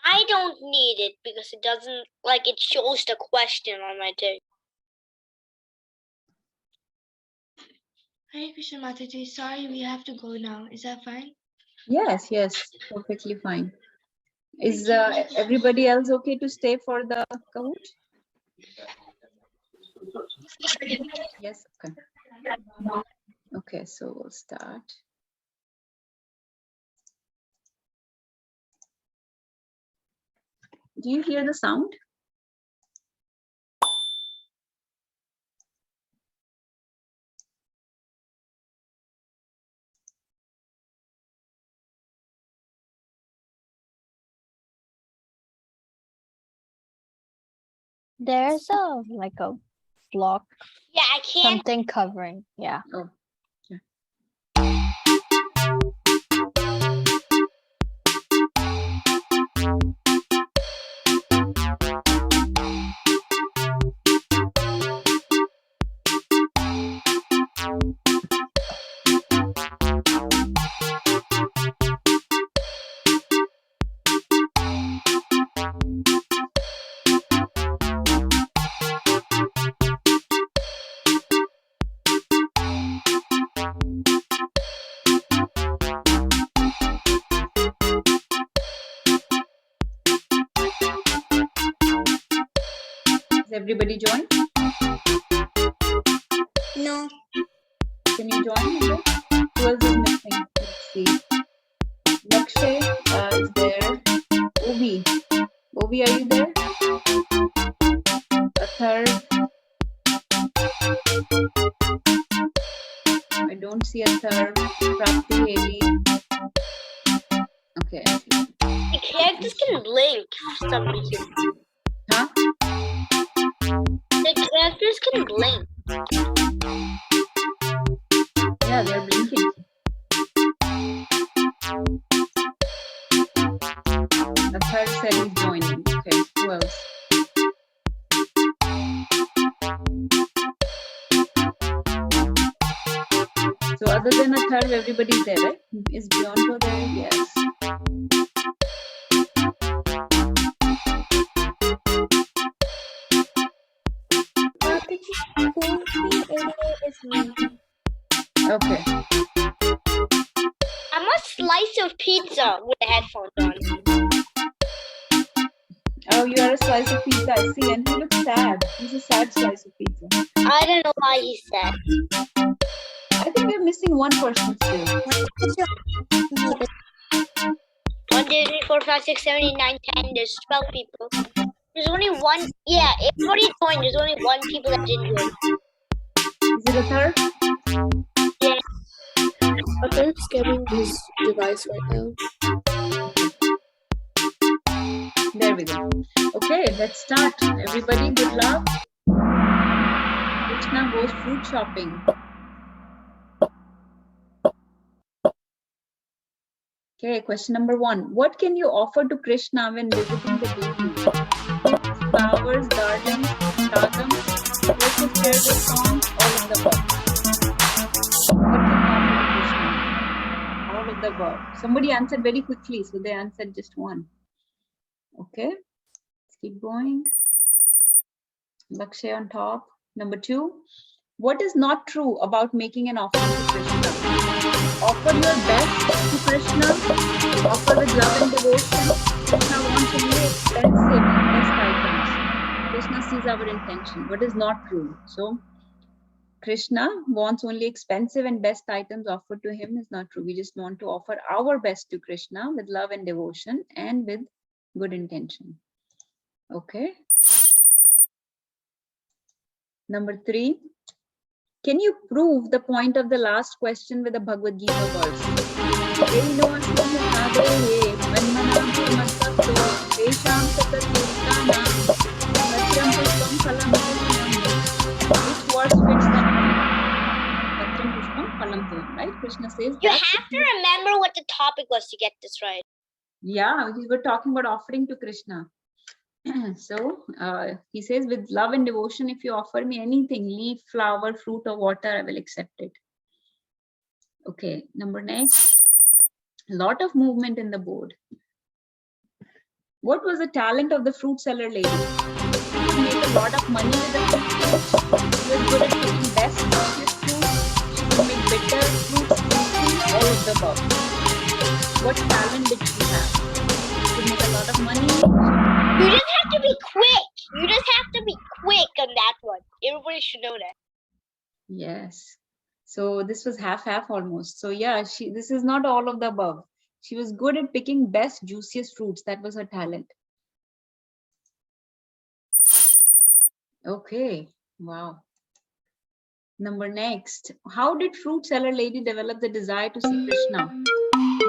I don't need it because it doesn't, like, it shows the question on my thing. Hare Krishna Mataji, sorry, we have to go now. Is that fine? Yes, perfectly fine. Is everybody else okay to stay for the Kahoot? Yes, okay. Okay, so we'll start. Do you hear the sound? There's a block, Yeah, I can't. something covering. Yeah. Oh. Has everybody joined? No. Can you join? Who else is missing? Let's see. Lakshay is there. Obi. Obi, are you there? Athar. I don't see Athar. Prapti, Haley. Okay, I see. The characters can blink for some reason. Huh? The characters can blink. Yeah, they're blinking. Athar said he's joining. Okay, who else? So other than Athar, everybody's there, right? Is Bianca there? Yes. is me. Okay. I'm a slice of pizza with the headphones on. Oh, you are a slice of pizza. I see. And he looks sad. He's a sad slice of pizza. I don't know why he's sad. I think we're missing one person still. 1, 2, 3, 4, 5, 6, 7, 8, 9, 10. There's 12 people. There's only one. Yeah, everybody joined. There's only one people that didn't join. Is it a third? Yeah. Athar's getting his device right now. There we go. Okay, let's start. Everybody, good luck. Krishna goes fruit shopping. Okay, question number 1. What can you offer to Krishna when visiting the deity? Flowers, gardens, ragam, worship, prayers, songs, all of the above. What can you offer to Krishna? All of the above. Somebody answered very quickly, so they answered just one. Okay, let's keep going. Lakshay on top. Number 2. What is not true about making an offering to Krishna? Offer your best to Krishna. Offer with love and devotion. Krishna wants only expensive and best items. Krishna sees our intention. What is not true? So, Krishna wants only expensive and best items offered to him is not true. We just want to offer our best to Krishna with love and devotion and with good intention. Okay. Number 3. Can you prove the point of the last question with a Bhagavad Gita verse? Which verse fits that point? Right? Krishna says You have to remember what the topic was to get this right. Yeah, we were talking about offering to Krishna. So he says, with love and devotion, if you offer me anything, leaf, flower, fruit, or water, I will accept it. Okay, number next. A lot of movement in the board. What was the talent of the fruit seller lady? She could make a lot of money with the fruit. She was good at making best fruits. She could make bitter fruits, all of the above. What talent did she have? She could make a lot of money. You just have to be quick. You just have to be quick on that one. Everybody should know that. Yes. So this was half almost. So yeah, this is not all of the above. She was good at picking best, juiciest fruits. That was her talent. Okay. Wow. Number next. How did fruit seller lady develop the desire to see Krishna?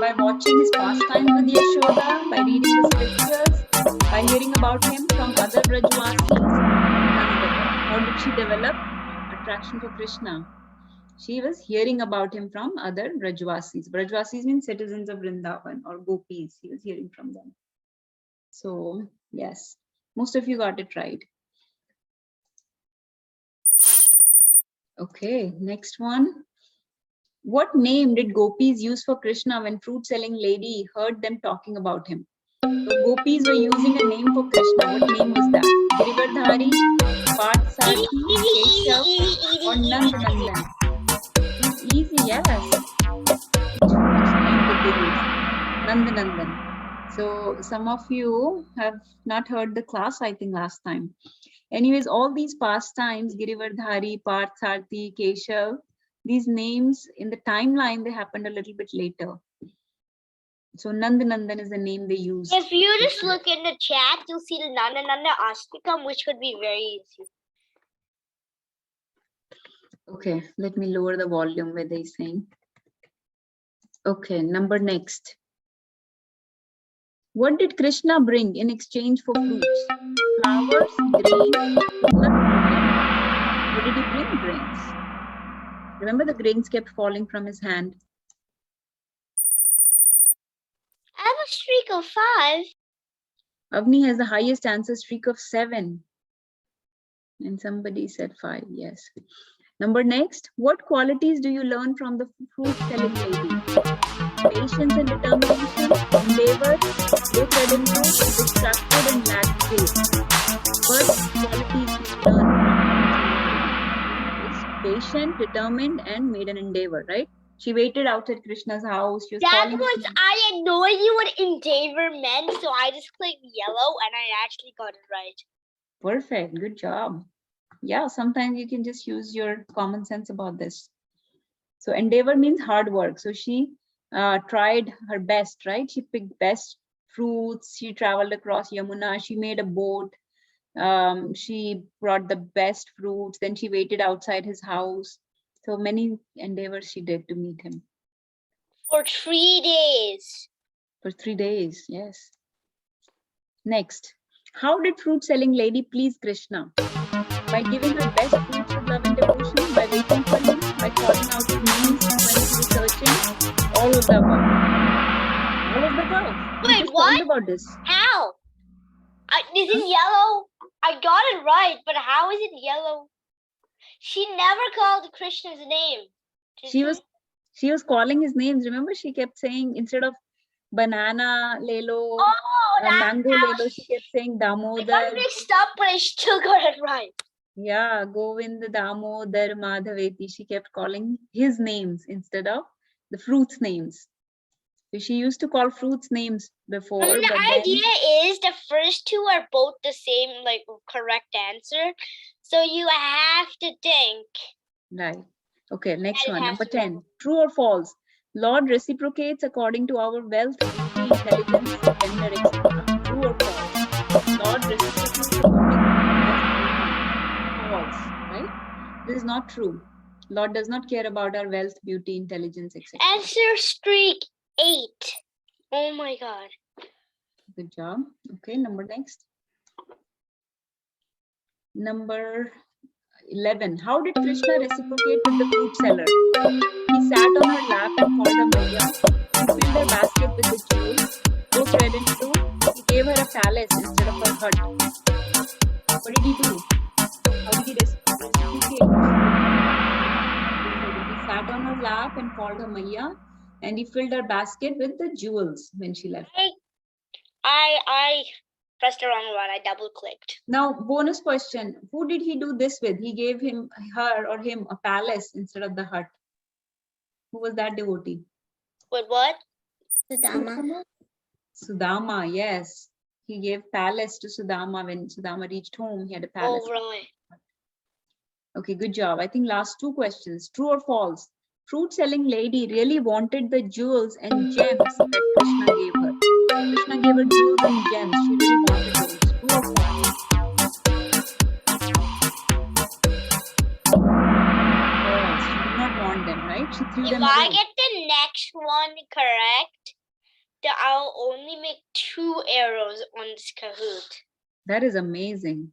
By watching his pastimes with Yashoda, by reading the scriptures, by hearing about him from other Brajvasis. How did she develop attraction for Krishna? She was hearing about him from other Brajvasis. Brajvasis means citizens of Vrindavan or gopis. He was hearing from them. So, yes, most of you got it right. Okay, next one. What name did gopis use for Krishna when fruit selling lady heard them talking about him? So gopis were using a name for Krishna. What name was that? Girivardhari, Parthsarathy, Keshav, or Nandanandan? It's easy, yes. Which name did they use? Nandanandan. So some of you have not heard the class, I think, last time. Anyways, all these pastimes, Girivardhari, Partharthi, Keshav, these names in the timeline, they happened a little bit later. So Nandanandan is the name they use. If you just look in the chat, you'll see the Nanda Nanda Astikam, which would be very easy. Okay, let me lower the volume where they're saying. Okay, number next. What did Krishna bring in exchange for fruits? Flowers, grains, sugar, or what did he bring? Grains. Remember the grains kept falling from his hand. I have a streak of 5. Avni has the highest answer, streak of 7. And somebody said 5, yes. Number next, what qualities do you learn from the fruit selling lady? Patience and determination, endeavor, low credit, distracted and lack faith. What qualities do you learn from the patient, determined, and made an endeavor, right? She waited outside Krishna's house. She was That calling was, I had no idea what endeavor meant, so I just clicked yellow and I actually got it right. Perfect, good job. Yeah, sometimes you can just use your common sense about this. So endeavor means hard work. So she tried her best, right? She picked best fruits. She traveled across Yamuna. She made a boat. She brought the best fruits. Then she waited outside his house. So many endeavors she did to meet him. For 3 days. For 3 days, yes. Next, how did fruit selling lady please Krishna? By giving her best fruits with love and devotion, by waiting for him, by calling out his names when he was searching, all of the above. All of the above. We Wait, just what? talked about this. How? Is it yellow? I got it right, but how is it yellow? She never called Krishna's name. She was calling his names. Remember, she kept saying, instead of banana, lelo, mango, lelo, she kept saying I got Damodar. mixed up, but I still got it right. Yeah, Govind, Damodar, Madhaveti. She kept calling his names instead of the fruits' names. So she used to call fruits names before. And the but then, idea is the first two are both the same, like, correct answer. So you have to think. right. Okay, next That it one, has number to be. 10. True or false? Lord reciprocates according to our wealth, beauty, intelligence, gender, etc. True or false? Lord reciprocates according to our wealth, beauty. False, right? This is not true. Lord does not care about our wealth, beauty, intelligence, etc. Answer streak 8. Oh my god. Good job. Okay, number next. Number 11. How did Krishna reciprocate with the fruit seller? He sat on her lap and called her Maya. He filled her basket with the jewels. Both red and blue. He gave her a palace instead of her hut. What did he do? How did he reciprocate? He sat on her lap and called her Maya, and he filled her basket with the jewels when she left. I pressed the wrong one. I double clicked. Now, bonus question. Who did he do this with? He gave her or him a palace instead of the hut. Who was that devotee? With what? Sudama. Sudama, yes. He gave palace to Sudama. When Sudama reached home, he had a palace. Oh, right. Okay, good job. I think last 2 questions. True or false? Fruit selling lady really wanted the jewels and gems that Krishna gave her. Krishna gave her jewels and gems. She really wanted those. True or false? False. She did not want them, right? She threw If them I away. get the next one correct, then I'll only make 2 arrows on this Kahoot. That is amazing.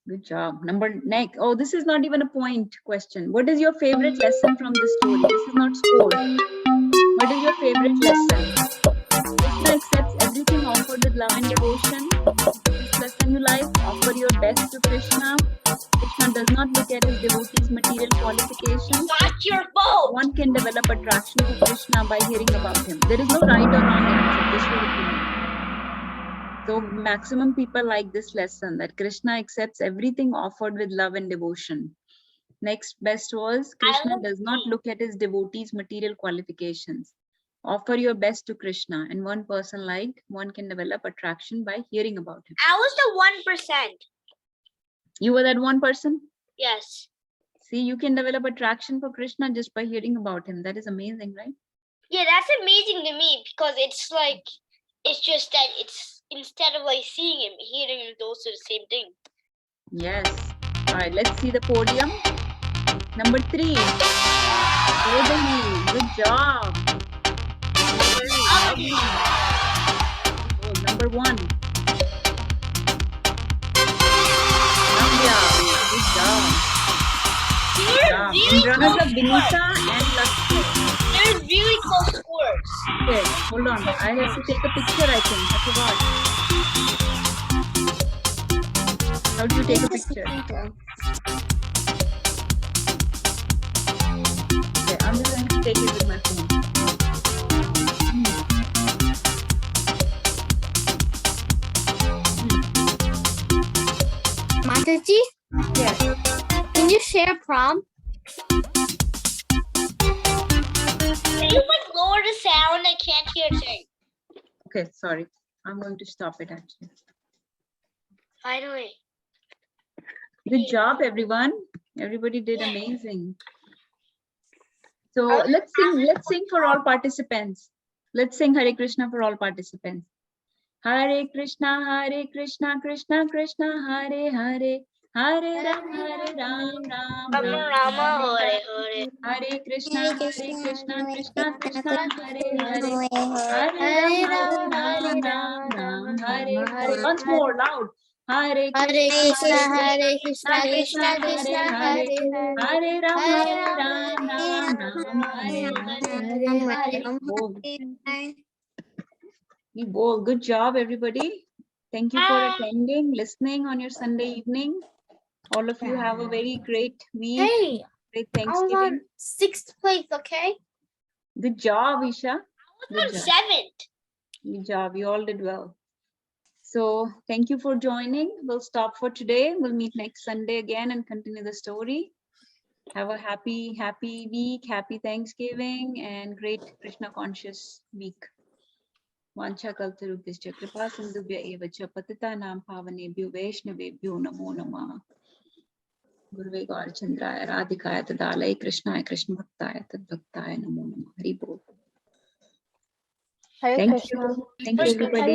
Good job. Number next. Oh, this is not even a point question. What is your favorite lesson from this story? This is not score. What is your favorite lesson? Krishna accepts everything offered with love and devotion. This lesson you like, offer your best to Krishna. Krishna does not look at his devotees' material qualifications. Not your fault. One can develop attraction to Krishna by hearing about him. There is no right or wrong answer. This your opinion. So maximum people like this lesson, that Krishna accepts everything offered with love and devotion. Next best was, Krishna does not look at his devotees' material qualifications. Offer your best to Krishna, and one can develop attraction by hearing about him. I was the 1%. You were that 1%? Yes. See, you can develop attraction for Krishna just by hearing about him. That is amazing, right? Yeah, that's amazing to me because it's like, it's just that it's instead of like seeing him, hearing him is also the same thing. Yes. All right, let's see the podium. Number 3. Rodani, good job. Lovely. Oh, number 1. Navya, good job. Really And runners close up Vinita scores. and Lakshmi. They're really close scores. Okay, hold on. I have to take a picture, I think. I forgot. How do you take a picture? Okay, I'm just going to take it with my phone. Mataji, Yes. can you share prom? Can you like lower the sound? I can't hear a thing. Okay, sorry. I'm going to stop it actually. Finally. Good job, everyone. Everybody did amazing. So let's sing for all participants. Let's sing Hare Krishna for all participants. Hare Krishna, Krishna Krishna, Hare Hare, Hare Ram, Ram Rama, Hare Hare. Hare Krishna, Krishna Krishna, Hare Hare, Hare Ram, Ram, Hare Hare. Once more, loud. Hare Krishna, Krishna Krishna, Hare Hare, Hare Ram, Ram, Hare Hare. Whoa, good job, everybody. Thank you for attending, listening on your Sunday evening. All of you have a very great week. Hey, Great I was Thanksgiving. on 6th place, okay? Good job, Isha. Good job. 7th. Good job. You all did well. So thank you for joining. We'll stop for today. We'll meet next Sunday again and continue the story. Have a happy week, happy Thanksgiving, and great Krishna conscious week. Vancha kaltarubhischa kripa sindhubhya eva cha patitanam pavanebhyo vaishnavebhyo namo namah. Guruve Gaurachandraya Radhikaya Tadalai Krishnaya Krishna Bhaktaya Tadbhaktaya Namo Namah. Hari Bol. Hare Thank Krishna. you. Thank you, everybody.